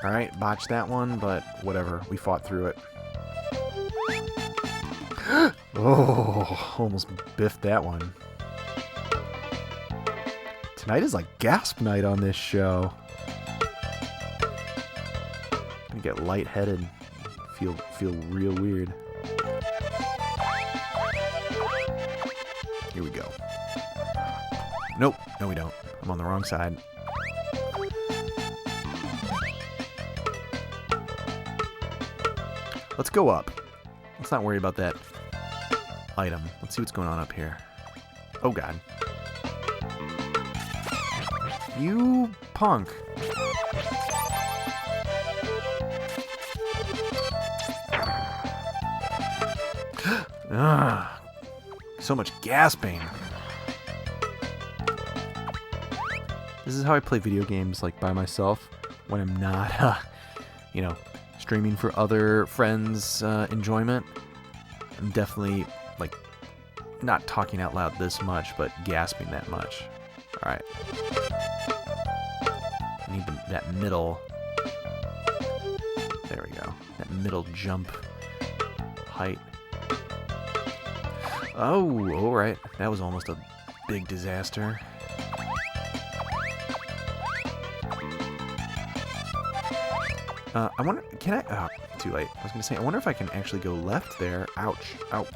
Alright, botched that one, but whatever. We fought through it. Oh, almost biffed that one. Tonight is like gasp night on this show. I get lightheaded. Feel real weird. Here we go. Nope. No, we don't. I'm on the wrong side. Let's go up. Let's not worry about that item. Let's see what's going on up here. Oh, God. You punk. Ugh, so much gasping. This is how I play video games, like, by myself, when I'm not, you know, streaming for other friends' enjoyment. I'm definitely, like, not talking out loud this much, but gasping that much. Alright. I need that middle. There we go. That middle jump height. Oh, alright. That was almost a big disaster. I wonder, can I, oh, too late. I was going to say, I wonder if I can actually go left there. Ouch. Ow.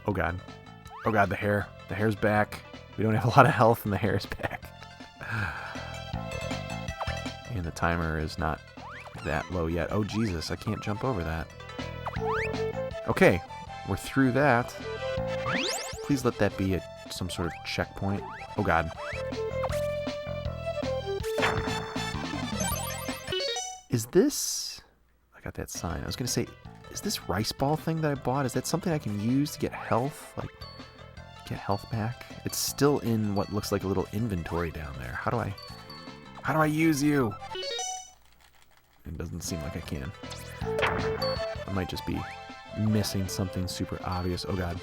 Oh god. Oh god, the hair. The hair's back. We don't have a lot of health and the hair's back. And the timer is not that low yet. Oh Jesus, I can't jump over that. Okay, we're through that. Please let that be some sort of checkpoint. Oh god. Is this... I got that sign. I was going to say, is this rice ball thing that I bought, is that something I can use to get health? Like, get health back? It's still in what looks like a little inventory down there. How do I use you? It doesn't seem like I can. I might just be missing something super obvious. Oh god.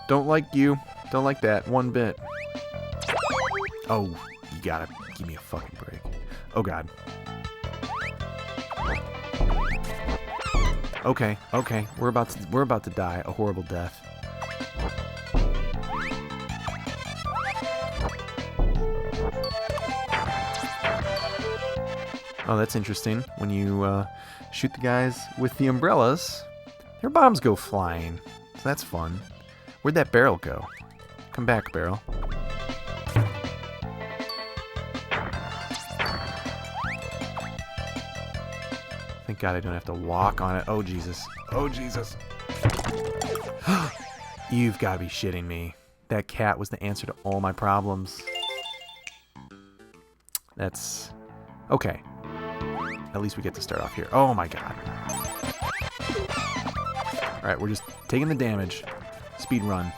Don't like you. Don't like that one bit. Oh, you gotta give me a fucking break. Oh god. Okay, okay. We're about to die a horrible death. Oh, that's interesting. When you shoot the guys with the umbrellas, their bombs go flying. So that's fun. Where'd that barrel go? Come back, barrel. Thank God I don't have to walk on it. Oh, Jesus. Oh, Jesus. You've got to be shitting me. That cat was the answer to all my problems. That's... okay. At least we get to start off here. Oh, my God. Alright, we're just taking the damage. Speed run.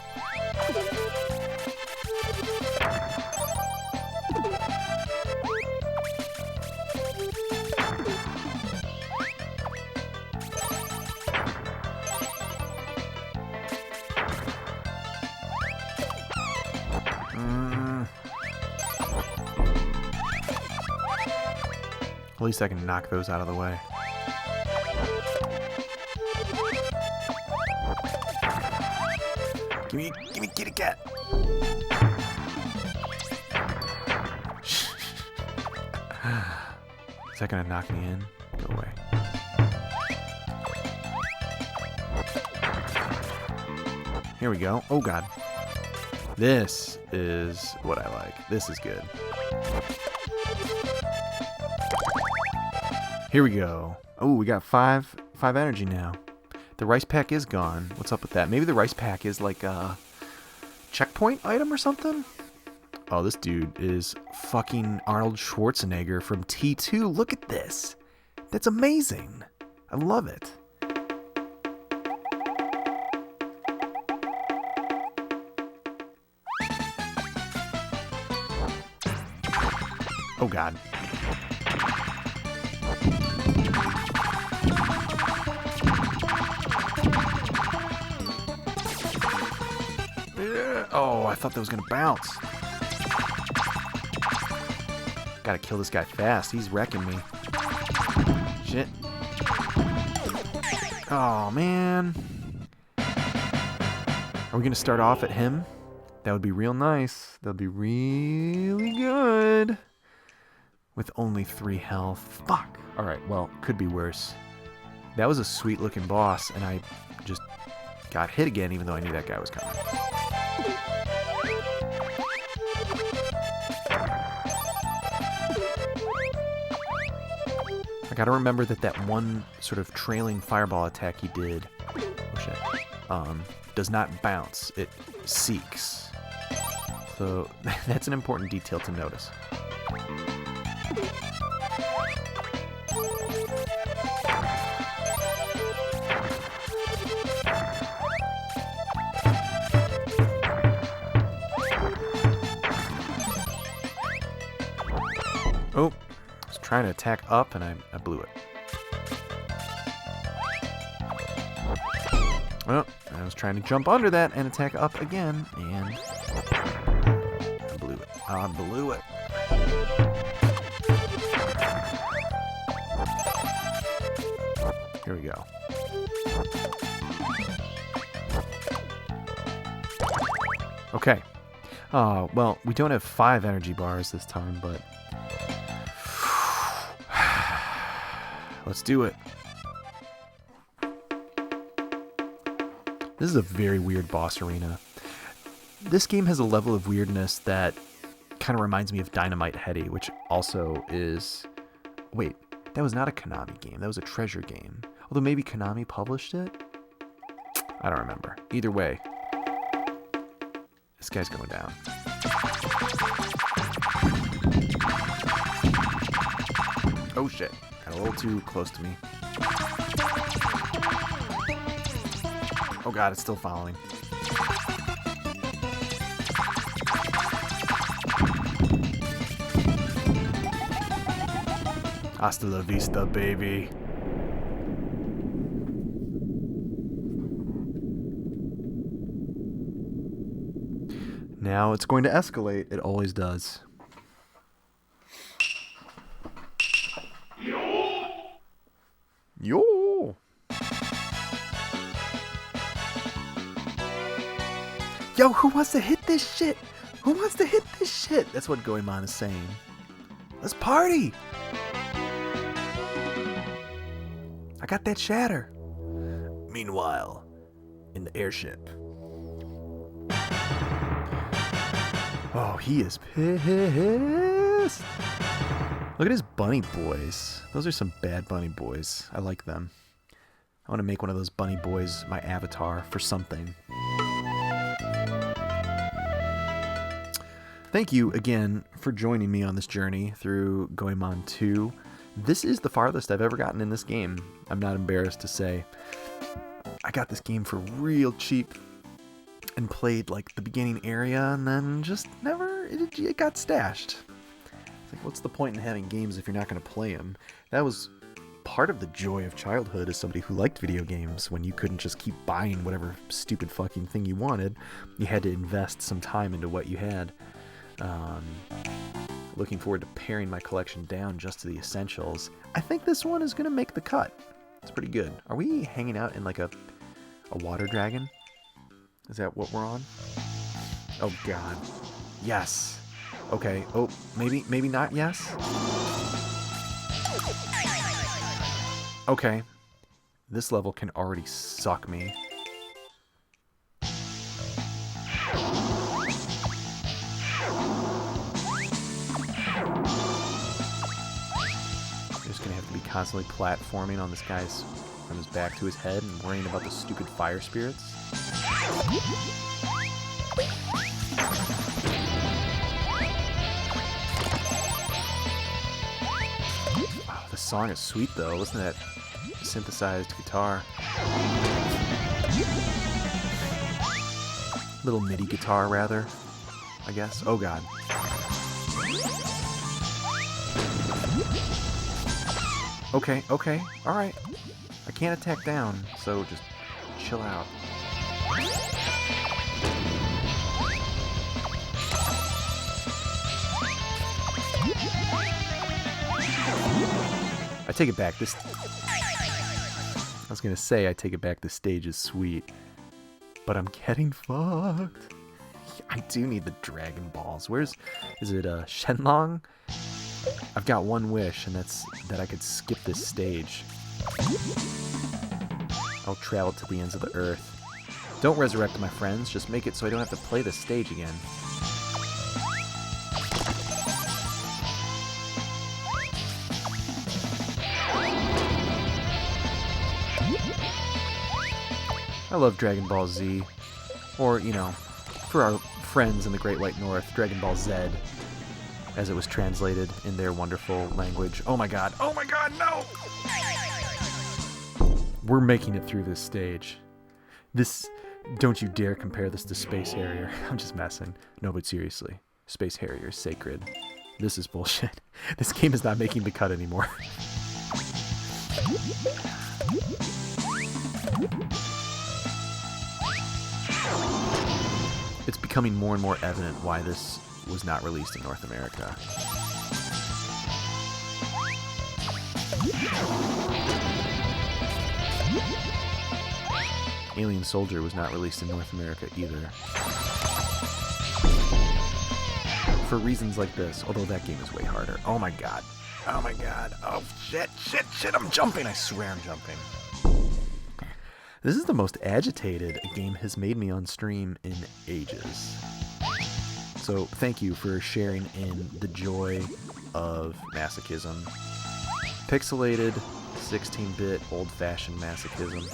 At least I can knock those out of the way. Give me kitty cat. Is that gonna knock me in? Go away. Here we go. Oh god. This is what I like. This is good. Here we go. Oh, we got five energy now. The rice pack is gone. What's up with that? Maybe the rice pack is like a checkpoint item or something? Oh, this dude is fucking Arnold Schwarzenegger from T2. Look at this. That's amazing. I love it. Oh, God. Oh, I thought that was going to bounce. Gotta kill this guy fast. He's wrecking me. Shit. Oh, man. Are we going to start off at him? That would be real nice. That would be really good. With only 3 health. Fuck. Alright, well, could be worse. That was a sweet looking boss, and I just got hit again, even though I knew that guy was coming. I gotta remember that one sort of trailing fireball attack he did, oh shit, does not bounce, it seeks. So that's an important detail to notice. Oh, I was trying to attack up and I blew it. Well, I was trying to jump under that and attack up again, and I blew it. I blew it. Here we go. Okay. Well, we don't have 5 energy bars this time, but let's do it. This is a very weird boss arena. This game has a level of weirdness that kind of reminds me of Dynamite Heady, which also is... Wait, that was not a Konami game. That was a Treasure game. Although maybe Konami published it? I don't remember. Either way, this guy's going down. Oh shit. Got a little too close to me. Oh god, it's still following. Hasta la vista, baby. Now it's going to escalate. It always does. Yo! Yo, who wants to hit this shit? Who wants to hit this shit? That's what Goemon is saying. Let's party! I got that shatter. Meanwhile, in the airship. Oh, he is pissed. Look at his bunny boys. Those are some bad bunny boys. I like them. I want to make one of those bunny boys my avatar for something. Thank you again for joining me on this journey through Goemon 2. This is the farthest I've ever gotten in this game. I'm not embarrassed to say. I got this game for real cheap and played like the beginning area and then just never, it got stashed. It's like, what's the point in having games if you're not going to play them? That was part of the joy of childhood as somebody who liked video games. When you couldn't just keep buying whatever stupid fucking thing you wanted, you had to invest some time into what you had. Looking forward to paring my collection down just to the essentials. I think this one is going to make the cut. It's pretty good. Are we hanging out in like a water dragon? Is that what we're on? Oh god. Yes. Okay. Oh, maybe not yes? Okay. This level can already suck me. Just gonna have to be constantly platforming on this guy's from his back to his head and worrying about the stupid fire spirits. Oh, the song is sweet though. Listen to that synthesized guitar. Little MIDI guitar, rather, I guess. Oh god. Okay, alright. I can't attack down, so just chill out. I take it back. I was gonna say, I take it back. This stage is sweet, but I'm getting fucked. I do need the Dragon Balls. Is it Shenlong? I've got one wish, and that's that I could skip this stage. I'll travel to the ends of the earth. Don't resurrect my friends, just make it so I don't have to play this stage again. I love Dragon Ball Z, or, you know, for our friends in the Great White North, Dragon Ball Z, as it was translated in their wonderful language. Oh my god, no! We're making it through this stage. Don't you dare compare this to Space Harrier. I'm just messing. No, but seriously, Space Harrier is sacred. This is bullshit. This game is not making the cut anymore. It's becoming more and more evident why this was not released in North America. Alien Soldier was not released in North America either. For reasons like this, although that game is way harder. Oh my god. Oh my god. Oh shit, I'm jumping. I swear I'm jumping. This is the most agitated a game has made me on stream in ages. So thank you for sharing in the joy of masochism. Pixelated, 16-bit, old-fashioned masochism.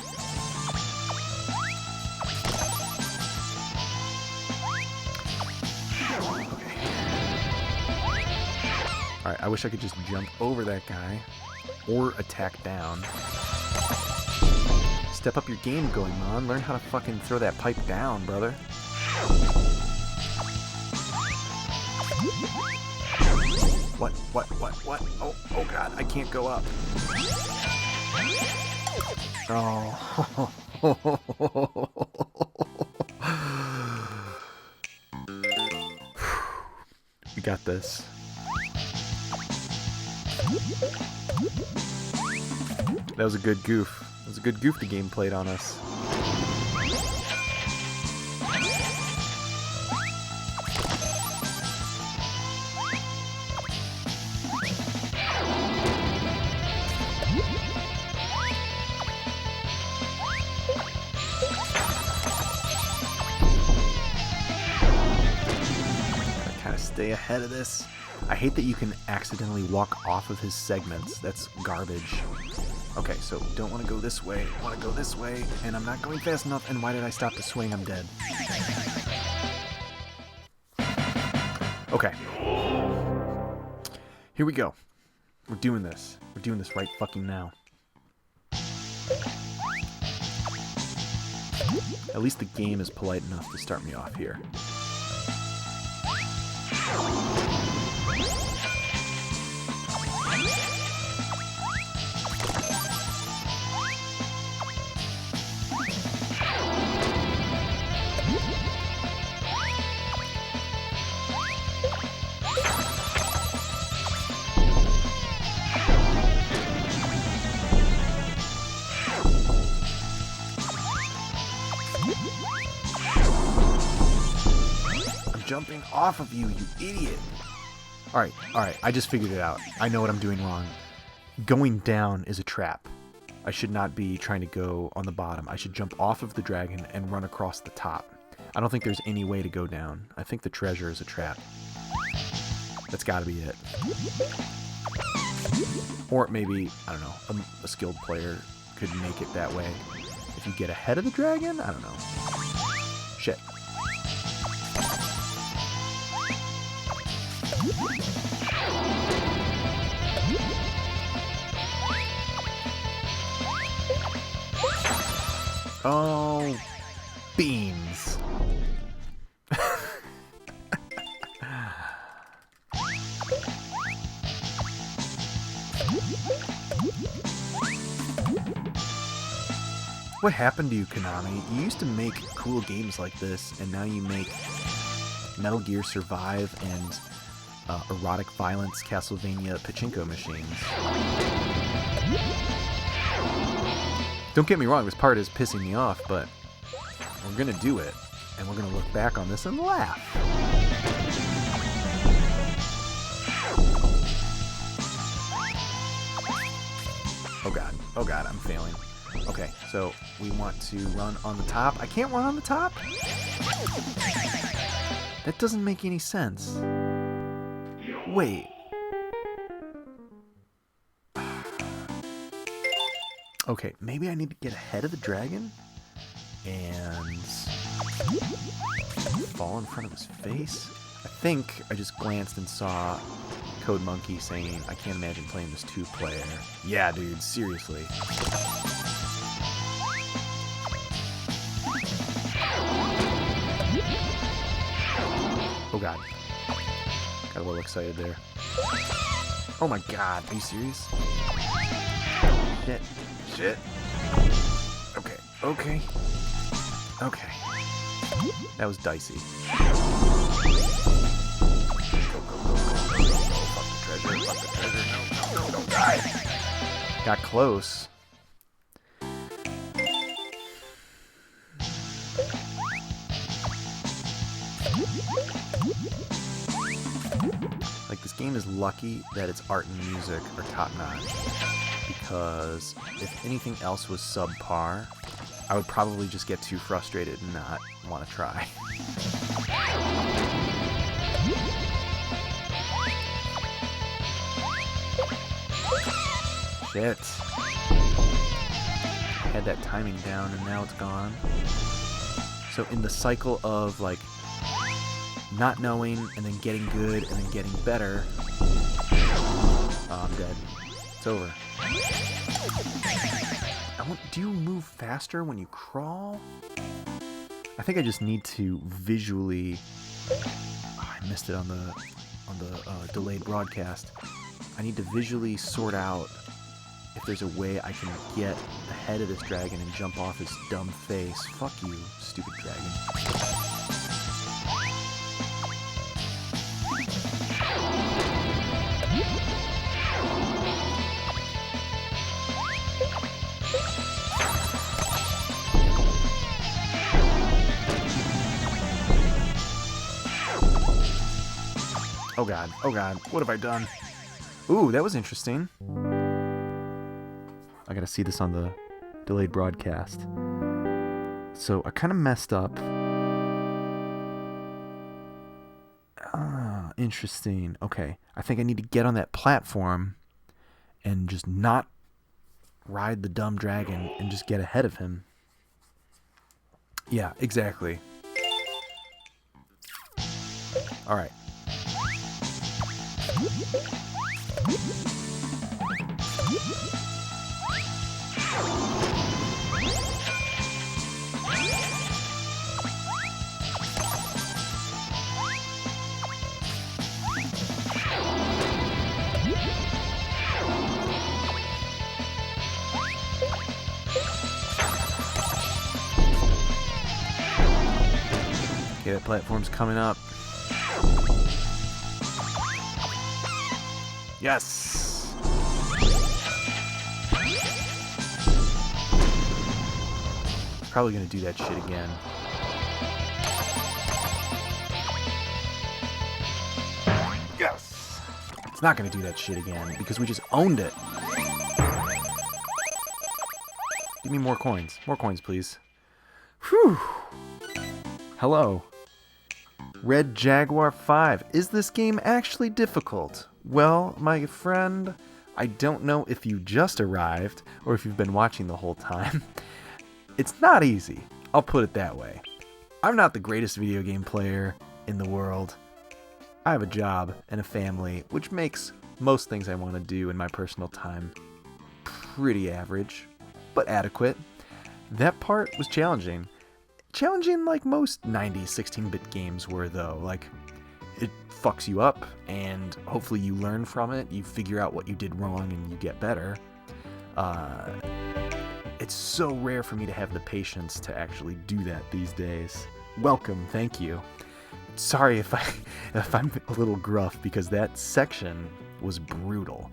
Okay. Alright, I wish I could just jump over that guy or attack down. Step up your game, Goemon. Learn how to fucking throw that pipe down, brother. What? Oh god, I can't go up. Oh. We got this. That was a good goof. It was a good goof the game played on us. Gotta kind of stay ahead of this. I hate that you can accidentally walk off of his segments. That's garbage. Okay, so don't want to go this way. I want to go this way, and I'm not going fast enough. And why did I stop to swing? I'm dead. Okay. Here we go. We're doing this. We're doing this right fucking now. At least the game is polite enough to start me off here. Jumping off of you, you idiot. Alright, I just figured it out. I know what I'm doing wrong. Going down is a trap. I should not be trying to go on the bottom. I should jump off of the dragon and run across the top. I don't think there's any way to go down. I think the treasure is a trap. That's gotta be it. Or maybe, I don't know, a skilled player could make it that way. If you get ahead of the dragon? I don't know. Shit. Oh, beans. What happened to you, Konami? You used to make cool games like this, and now you make Metal Gear Survive and erotic violence Castlevania pachinko machines. Don't get me wrong, this part is pissing me off, but we're gonna do it, and we're gonna look back on this and laugh. Oh god, I'm failing. Okay, so we want to run on the top. I can't run on the top? That doesn't make any sense. Wait. Okay, maybe I need to get ahead of the dragon and fall in front of his face. I think I just glanced and saw Code Monkey saying, I can't imagine playing this 2-player. Yeah, dude, seriously. Oh god. Got a little excited there. Oh my god, are you serious? Shit. Shit. Okay, okay. Okay. That was dicey. Go, go, go, go, go, go. Fuck the treasure, fuck the treasure. No, no, no, don't die. Got close. Like, this game is lucky that its art and music are top-notch, because if anything else was subpar, I would probably just get too frustrated and not want to try. Shit. Had that timing down and now it's gone. So in the cycle of, like, not knowing and then getting good and then getting better, I'm dead. It's over. Do you move faster when you crawl? I think I just need to visually... Oh, I missed it on the delayed broadcast. I need to visually sort out if there's a way I can get ahead of this dragon and jump off his dumb face. Fuck you, stupid dragon. Oh god, what have I done? Ooh, that was interesting. I gotta see this on the delayed broadcast. So I kind of messed up. Ah, interesting. Okay, I think I need to get on that platform and just not ride the dumb dragon and just get ahead of him. Yeah, exactly. Alright. Okay, that platform's coming up. Yes! Probably gonna do that shit again. Yes! It's not gonna do that shit again because we just owned it. Give me more coins. More coins, please. Whew! Hello. Red Jaguar 5. Is this game actually difficult? Well, my friend, I don't know if you just arrived or if you've been watching the whole time. It's not easy. I'll put it that way. I'm not the greatest video game player in the world. I have a job and a family, which makes most things I want to do in my personal time pretty average, but adequate. That part was challenging. Challenging like most 90s 16-bit games were, though. Like, it fucks you up, and hopefully you learn from it, you figure out what you did wrong, and you get better. It's so rare for me to have the patience to actually do that these days. Welcome, thank you. Sorry if I'm a little gruff, because that section was brutal.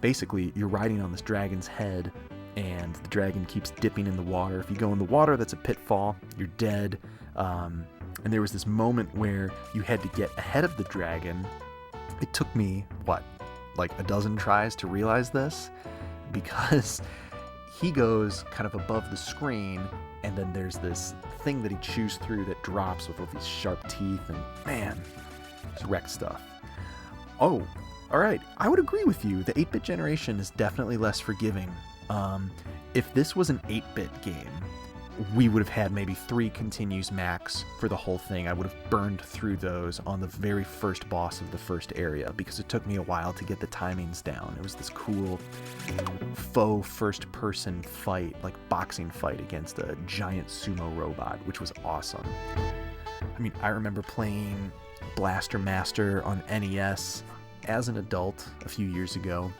Basically, you're riding on this dragon's head, and the dragon keeps dipping in the water. If you go in the water, that's a pitfall. You're dead. And there was this moment where you had to get ahead of the dragon. It took me, like a dozen tries to realize this, because he goes kind of above the screen, and then there's this thing that he chews through that drops with all these sharp teeth, and man, it's wreck stuff. Oh, alright, I would agree with you. The 8-bit generation is definitely less forgiving. If this was an 8-bit game, we would have had maybe 3 continues max for the whole thing. I would have burned through those on the very first boss of the first area, because it took me a while to get the timings down. It was this cool faux first-person fight, like boxing fight against a giant sumo robot, which was awesome. I mean, I remember playing Blaster Master on NES as an adult a few years ago,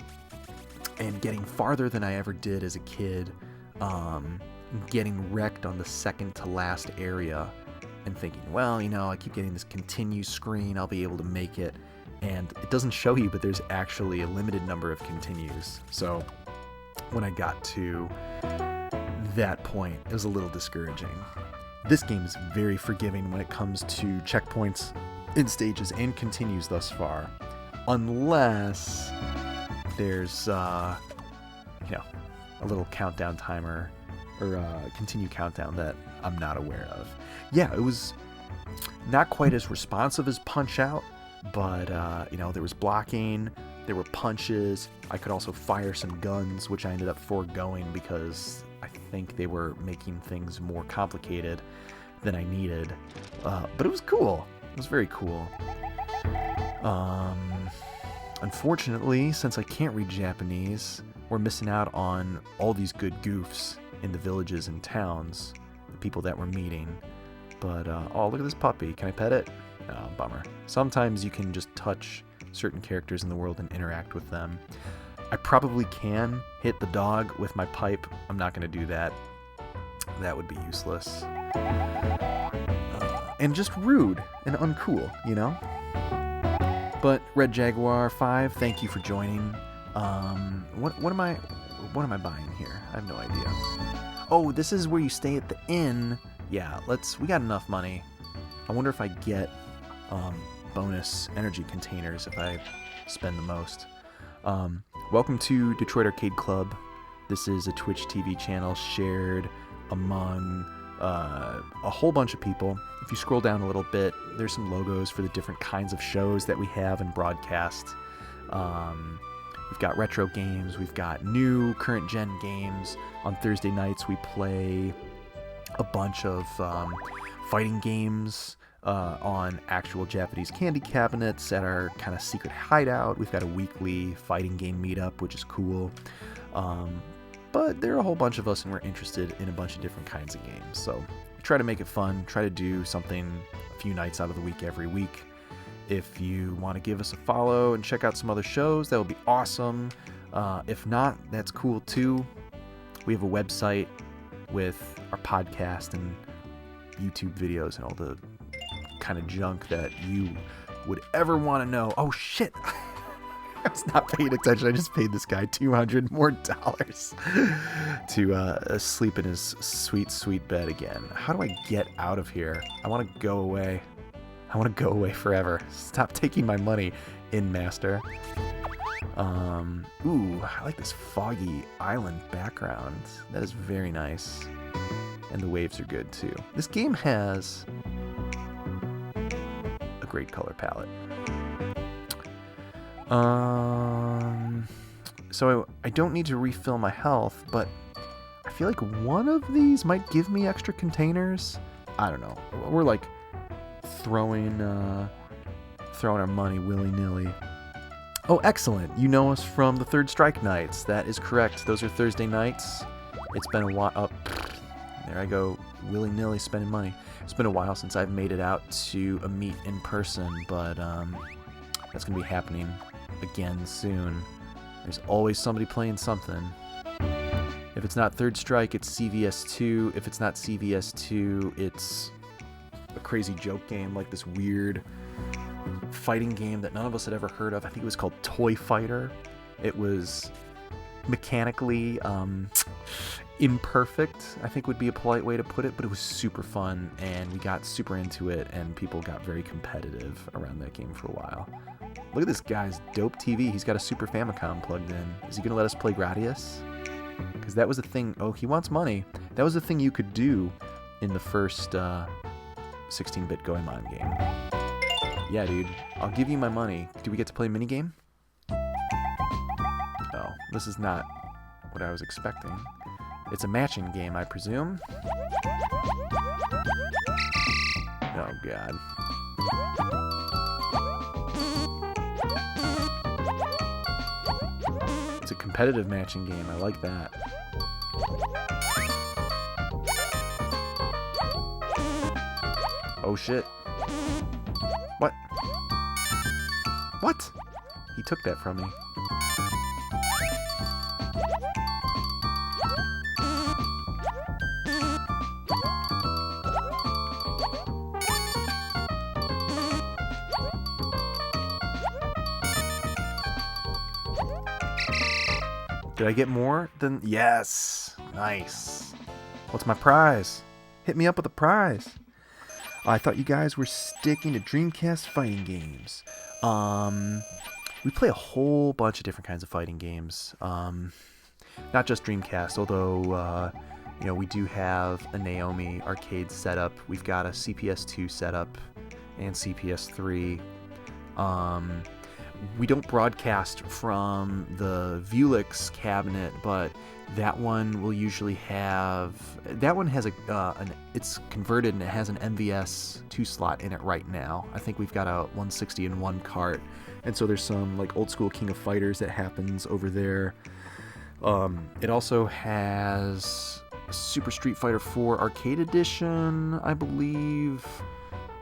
and getting farther than I ever did as a kid, getting wrecked on the second to last area, and thinking, well, you know, I keep getting this continue screen, I'll be able to make it, and it doesn't show you, but there's actually a limited number of continues. So when I got to that point, it was a little discouraging. This game is very forgiving when it comes to checkpoints in stages and continues thus far, unless there's a little countdown timer or continue countdown that I'm not aware of. Yeah, it was not quite as responsive as Punch-Out, but there was blocking, there were punches. I could also fire some guns, which I ended up foregoing because I think they were making things more complicated than I needed. But it was cool. It was very cool. Unfortunately, since I can't read Japanese, we're missing out on all these good goofs in the villages and towns, the people that we're meeting. But, oh, look at this puppy. Can I pet it? Oh, bummer. Sometimes you can just touch certain characters in the world and interact with them. I probably can hit the dog with my pipe. I'm not going to do that. That would be useless. And just rude and uncool, you know? But Red Jaguar 5, thank you for joining. What am I buying here? I have no idea. Oh, this is where you stay at the inn. Yeah, we got enough money. I wonder if I get bonus energy containers if I spend the most. Welcome to Detroit Arcade Club. This is a Twitch TV channel shared among a whole bunch of people. If you scroll down a little bit, there's some logos for the different kinds of shows that we have and broadcast. We've got retro games, we've got new current gen games. On Thursday nights we play a bunch of fighting games on actual Japanese candy cabinets at our kind of secret hideout. We've got a weekly fighting game meetup, which is cool. But there are a whole bunch of us and we're interested in a bunch of different kinds of games. So we try to make it fun, try to do something a few nights out of the week every week. If you want to give us a follow and check out some other shows, that would be awesome. If not, that's cool too. We have a website with our podcast and YouTube videos and all the kind of junk that you would ever want to know. Oh shit! I was not paying attention. I just paid this guy $200 more to sleep in his sweet, sweet bed again. How do I get out of here? I want to go away. I want to go away forever. Stop taking my money, Master. Ooh, I like this foggy island background. That is very nice. And the waves are good too. This game has a great color palette. So I don't need to refill my health, but I feel like one of these might give me extra containers. I don't know. We're like throwing our money willy-nilly. Oh, excellent. You know us from the Third Strike nights. That is correct. Those are Thursday nights. It's been a while. Oh, there I go, willy-nilly spending money. It's been a while since I've made it out to a meet in person, but that's going to be happening again soon. There's always somebody playing something. If it's not Third Strike, it's CVS2. If it's not CVS2, it's a crazy joke game, like this weird fighting game that none of us had ever heard of. I think it was called Toy Fighter. It was mechanically imperfect, I think would be a polite way to put it, but it was super fun, and we got super into it, and people got very competitive around that game for a while. Look at this guy's dope TV. He's got a Super Famicom plugged in. Is he going to let us play Gradius? Because that was a thing. Oh, he wants money. That was a thing you could do in the first 16-bit Goemon game. Yeah, dude. I'll give you my money. Do we get to play a minigame? Oh, this is not what I was expecting. It's a matching game, I presume. Oh, God. It's a competitive matching game. I like that. Oh, shit. What? What? He took that from me. Did I get more than... Yes! Nice. What's my prize? Hit me up with a prize. I thought you guys were sticking to Dreamcast fighting games. We play a whole bunch of different kinds of fighting games. Not just Dreamcast, although, we do have a Naomi arcade setup. We've got a CPS2 setup and CPS3. We don't broadcast from the Vuelix cabinet, but that one will usually have... That one has it's converted and it has an MVS 2 slot in it right now. I think we've got a 160 in one cart. And so there's some like old school King of Fighters that happens over there. It also has Super Street Fighter 4 Arcade Edition, I believe.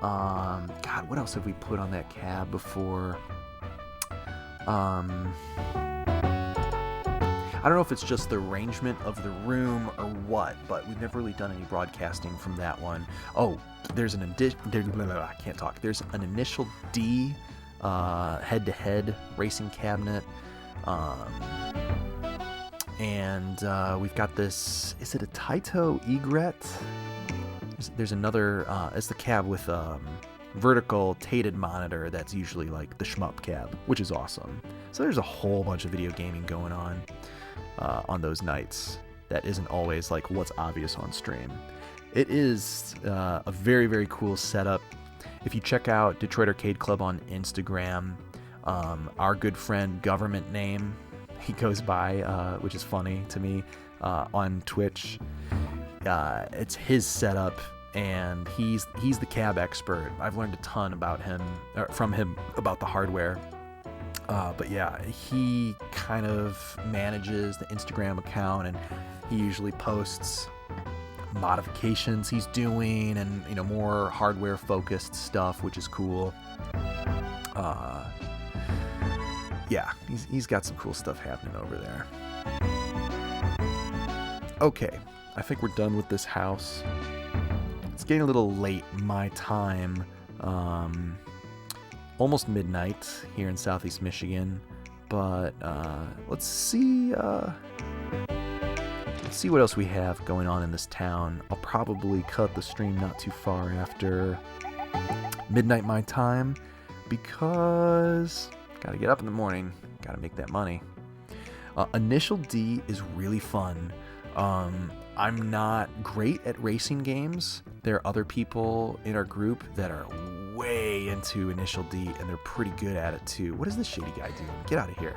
God, what else have we put on that cab before? I don't know if it's just the arrangement of the room or what, but we've never really done any broadcasting from that one. Oh, there's an I can't talk. There's an Initial D head-to-head racing cabinet. And we've got this, is it a Taito Egret? There's another, it's the cab with vertical tated monitor that's usually like the shmup cab, which is awesome. So there's a whole bunch of video gaming going on those nights that isn't always like what's obvious on stream. It is a very, very cool setup. If you check out Detroit Arcade Club on Instagram, our good friend Government Name, he goes by, which is funny to me, on Twitch. It's his setup, and he's the cab expert. I've learned a ton from him about the hardware. But yeah, he kind of manages the Instagram account, and he usually posts modifications he's doing and more hardware focused stuff, which is cool. Yeah, he's got some cool stuff happening over there. Okay, I think we're done with this house. It's getting a little late my time. Almost midnight here in Southeast Michigan, but let's see what else we have going on in this town. I'll probably cut the stream not too far after midnight my time, because gotta get up in the morning, gotta make that money. Initial D is really fun. I'm not great at racing games. There are other people in our group that are way into Initial D, and they're pretty good at it too. What is this shady guy doing? Get out of here.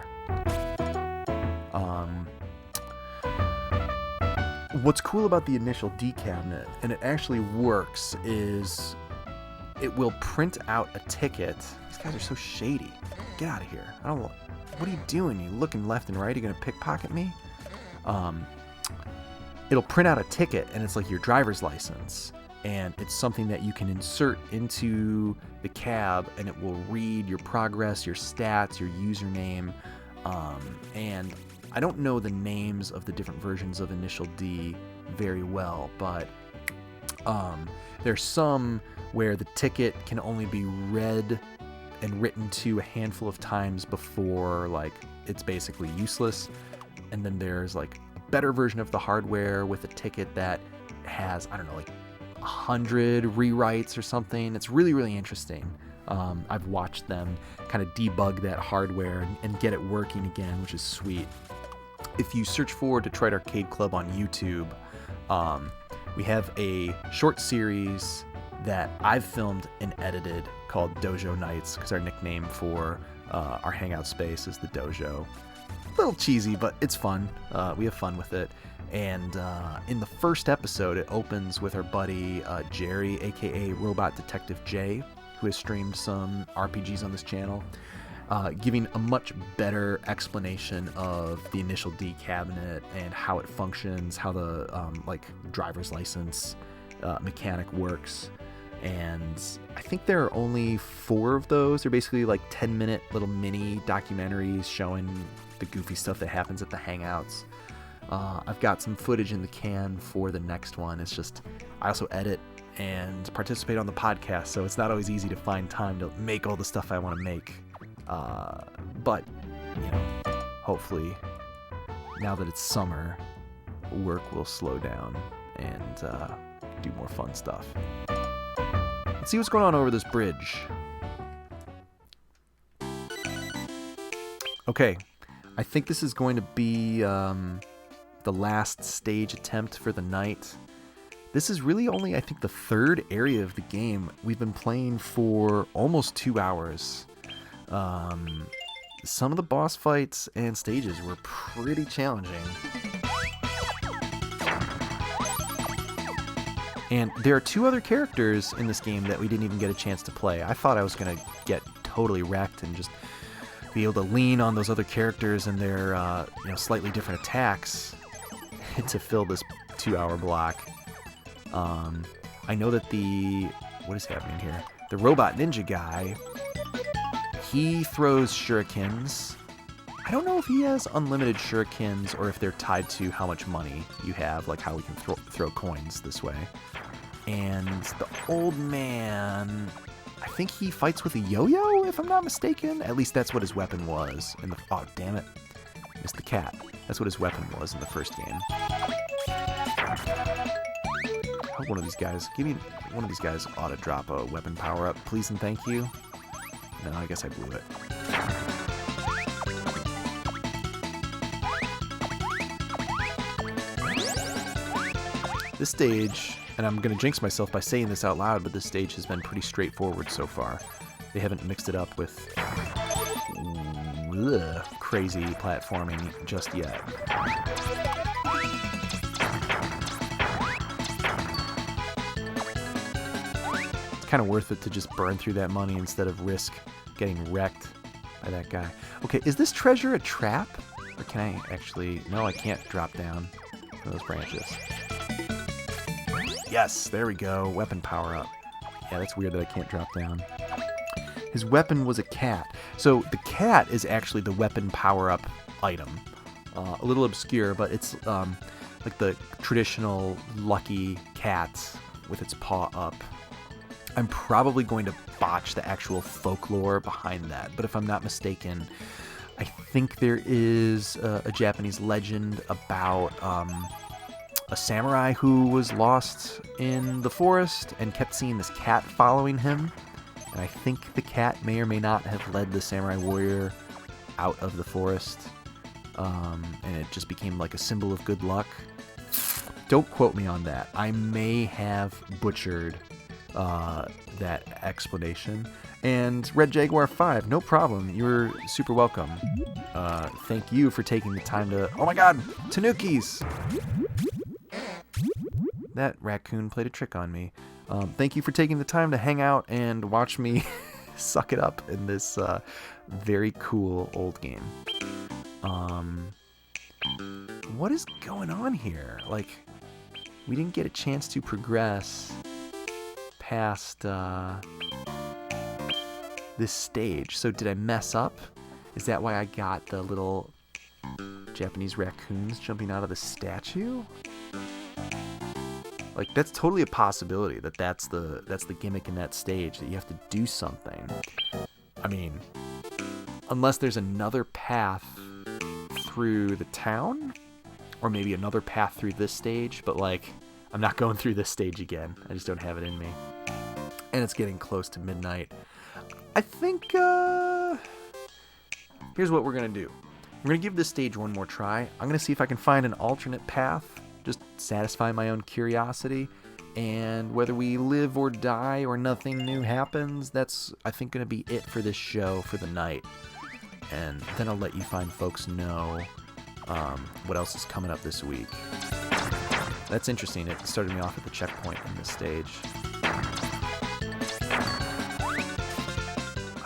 What's cool about the Initial D cabinet, and it actually works, is it will print out a ticket. These guys are so shady. Get out of here. I don't want... What are you doing? You looking left and right? Are you gonna pickpocket me? It'll print out a ticket, and it's like your driver's license. And it's something that you can insert into the cab, and it will read your progress, your stats, your username. And I don't know the names of the different versions of Initial D very well, but there's some where the ticket can only be read and written to a handful of times before, like, it's basically useless. And then there's like a better version of the hardware with a ticket that has, I don't know, like 100 rewrites or something. It's really, really interesting. I've watched them kind of debug that hardware and get it working again, which is sweet. if you search for Detroit Arcade Club on YouTube, we have a short series that I've filmed and edited called Dojo Nights, because our nickname for our hangout space is the Dojo. A little cheesy, but it's fun. We have fun with it. And in the first episode, it opens with our buddy Jerry, aka Robot Detective J, who has streamed some RPGs on this channel, giving a much better explanation of the initial D cabinet and how it functions, how the driver's license mechanic works. And I think there are only 4 of those. They're basically like 10-minute little mini documentaries showing the goofy stuff that happens at the hangouts. I've got some footage in the can for the next one. It's just, I also edit and participate on the podcast, so it's not always easy to find time to make all the stuff I want to make. But, hopefully, now that it's summer, work will slow down and do more fun stuff. Let's see what's going on over this bridge. Okay, I think this is going to be the last stage attempt for the night. This is really only, I think, the 3rd area of the game. We've been playing for almost 2 hours. Some of the boss fights and stages were pretty challenging. And there are 2 other characters in this game that we didn't even get a chance to play. I thought I was going to get totally wrecked and just be able to lean on those other characters and their slightly different attacks to fill this 2-hour block. I know that what is happening here? The robot ninja guy, he throws shurikens. I don't know if he has unlimited shurikens or if they're tied to how much money you have, like how we can throw coins this way. And the old man, I think he fights with a yo-yo, if I'm not mistaken. At least that's what his weapon was. Oh, damn it. Missed the cat. That's what his weapon was in the first game. I hope one of these guys ought to drop a weapon power-up, please and thank you. No, I guess I blew it. This stage, and I'm going to jinx myself by saying this out loud, but this stage has been pretty straightforward so far. They haven't mixed it up with crazy platforming just yet. It's kind of worth it to just burn through that money instead of risk getting wrecked by that guy. Okay, is this treasure a trap? Or can I actually... No, I can't drop down from those branches. Yes, there we go. Weapon power up. Yeah, that's weird that I can't drop down. His weapon was a cat. So the cat is actually the weapon power up item. A little obscure, but it's like the traditional lucky cat with its paw up. I'm probably going to botch the actual folklore behind that, but if I'm not mistaken, I think there is a Japanese legend about a samurai who was lost in the forest and kept seeing this cat following him. And I think the cat may or may not have led the samurai warrior out of the forest. And it just became like a symbol of good luck. Don't quote me on that. I may have butchered that explanation. And Red Jaguar 5, no problem. You're super welcome. Thank you for taking the time to... Oh my god! Tanukis! That raccoon played a trick on me. Thank you for taking the time to hang out and watch me suck it up in this very cool old game. What is going on here? Like, we didn't get a chance to progress past this stage. So did I mess up? Is that why I got the little Japanese raccoons jumping out of the statue? Like, that's totally a possibility that's the gimmick in that stage, that you have to do something. I mean, unless there's another path through the town, or maybe another path through this stage, but like, I'm not going through this stage again. I just don't have it in me. And it's getting close to midnight. I think, here's what we're gonna do. We're going to give this stage one more try. I'm going to see if I can find an alternate path, just satisfy my own curiosity. And whether we live or die or nothing new happens, that's, I think, going to be it for this show for the night. And then I'll let you fine folks know what else is coming up this week. That's interesting. It started me off at the checkpoint in this stage.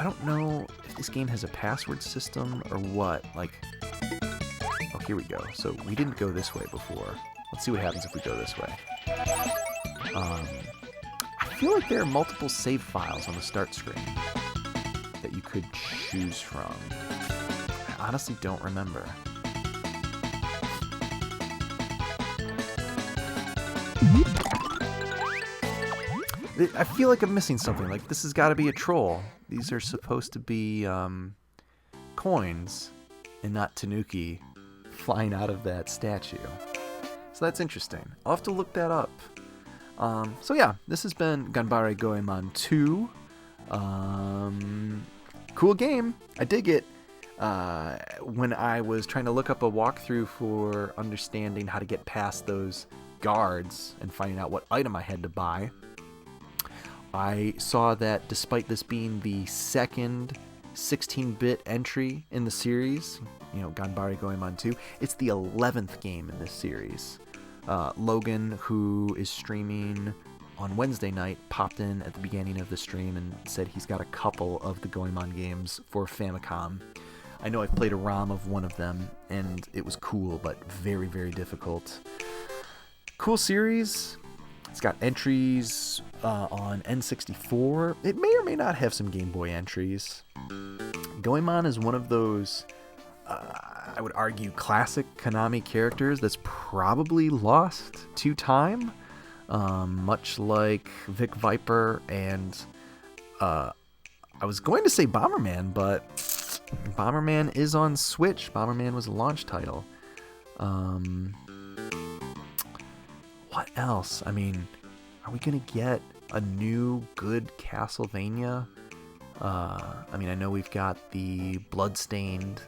I don't know if this game has a password system or what. Like, oh, here we go. So we didn't go this way before. Let's see what happens if we go this way. I feel like there are multiple save files on the start screen that you could choose from. I honestly don't remember. I feel like I'm missing something. Like, this has got to be a troll. These are supposed to be coins and not tanuki flying out of that statue. So that's interesting. I'll have to look that up. So yeah, this has been Ganbare Goemon 2. Cool game. I dig it. When I was trying to look up a walkthrough for understanding how to get past those guards and finding out what item I had to buy, I saw that despite this being the second 16-bit entry in the series, Ganbare Goemon 2, it's the 11th game in this series. Logan, who is streaming on Wednesday night, popped in at the beginning of the stream and said he's got a couple of the Goemon games for Famicom. I know I've played a ROM of one of them, and it was cool, but very, very difficult. Cool series. It's got entries on N64. It may or may not have some Game Boy entries. Goemon is one of those, I would argue, classic Konami characters that's probably lost to time, much like Vic Viper and I was going to say Bomberman, but Bomberman is on Switch. Bomberman was a launch title. What else? I mean, are we gonna get a new good Castlevania? I mean, I know we've got the Bloodstained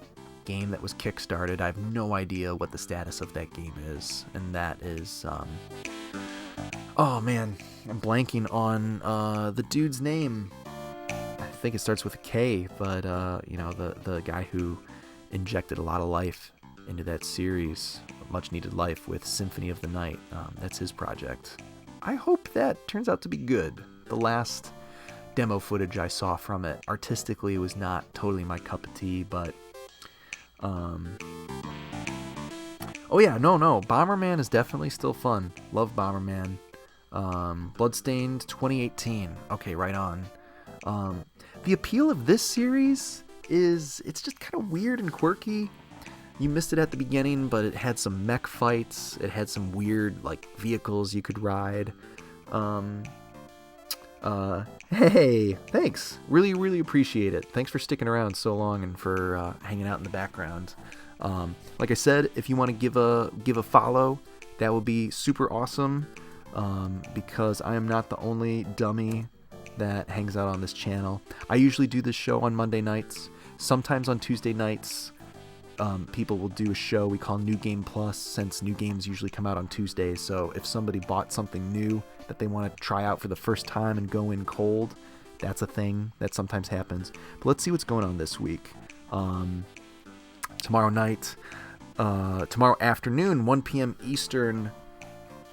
game that was kickstarted. I have no idea what the status of that game is, and that is oh man, I'm blanking on the dude's name. I think it starts with a K, but the guy who injected a lot of life into that series, much needed life, with Symphony of the Night. That's his project. I hope that turns out to be good. The last demo footage I saw from it artistically was not totally my cup of tea, but oh yeah, no, Bomberman is definitely still fun. Love Bomberman. Bloodstained 2018. Okay, right on. The appeal of this series is it's just kind of weird and quirky. You missed it at the beginning, but it had some mech fights. It had some weird, vehicles you could ride. Hey, thanks. Really, really appreciate it. Thanks for sticking around so long and for hanging out in the background. Like I said, if you want to give a follow, that would be super awesome. Because I am not the only dummy that hangs out on this channel. I usually do this show on Monday nights. Sometimes on Tuesday nights, people will do a show we call New Game Plus, since new games usually come out on Tuesdays. So if somebody bought something new that they want to try out for the first time and go in cold, that's a thing that sometimes happens. But let's see what's going on this week. Tomorrow afternoon, 1 p.m. Eastern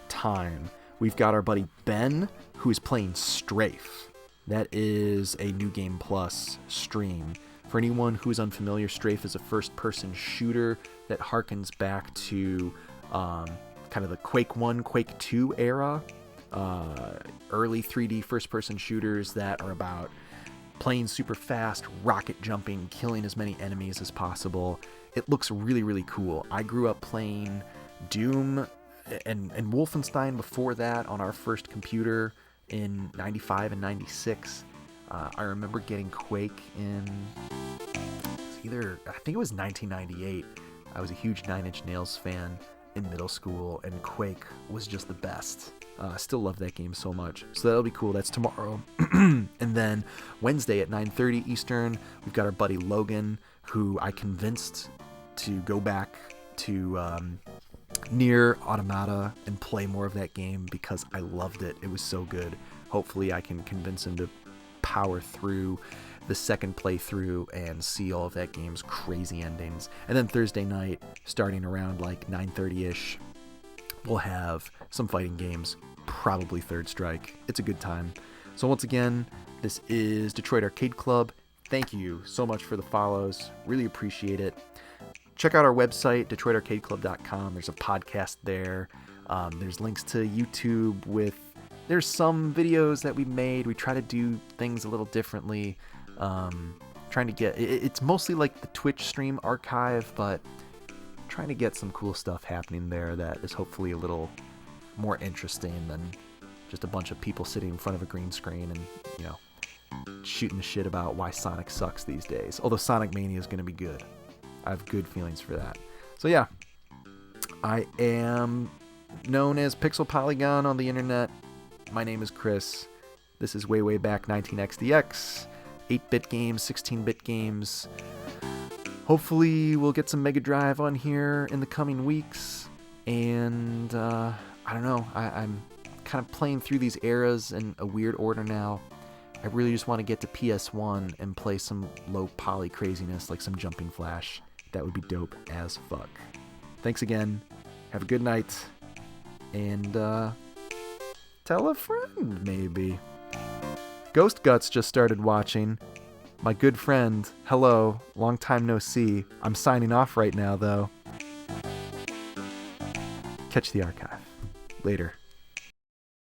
time, we've got our buddy Ben, who is playing Strafe. That is a New Game Plus stream. For anyone who is unfamiliar, Strafe is a first-person shooter that harkens back to kind of the Quake 1, Quake 2 era. Early 3D first-person shooters that are about playing super fast, rocket jumping, killing as many enemies as possible. It looks really, really cool. I grew up playing Doom and Wolfenstein before that on our first computer in 95 and 96. I remember getting Quake in I think it was 1998. I was a huge Nine Inch Nails fan in middle school, and Quake was just the best. I still love that game so much. So that'll be cool. That's tomorrow. And then Wednesday at 9:30 Eastern, we've got our buddy Logan, who I convinced to go back to Nier Automata and play more of that game because I loved it. It was so good. Hopefully I can convince him to power through the second playthrough and see all of that game's crazy endings. And then Thursday night, starting around like 9:30ish, we'll have some fighting games, probably Third Strike. It's a good time. So once again, this is Detroit Arcade Club. Thank you so much for the follows. Really appreciate it. Check out our website, DetroitArcadeClub.com. There's a podcast there. There's links to YouTube there's some videos that we made. We try to do things a little differently. Trying to get... It's mostly like the Twitch stream archive, but trying to get some cool stuff happening there that is hopefully a little more interesting than just a bunch of people sitting in front of a green screen and, shooting the shit about why Sonic sucks these days. Although Sonic Mania is going to be good. I have good feelings for that. So yeah, I am known as Pixel Polygon on the internet. My name is Chris. This is way back 19XDX, 8-bit games, 16-bit games. Hopefully we'll get some Mega Drive on here in the coming weeks. And I don't know, I'm kind of playing through these eras in a weird order now. I really just want to get to PS1 and play some low poly craziness like some Jumping Flash. That would be dope as fuck. Thanks again. Have a good night. And tell a friend, maybe. Ghost Guts just started watching. My good friend. Hello. Long time no see. I'm signing off right now, though. Catch the archive. Later.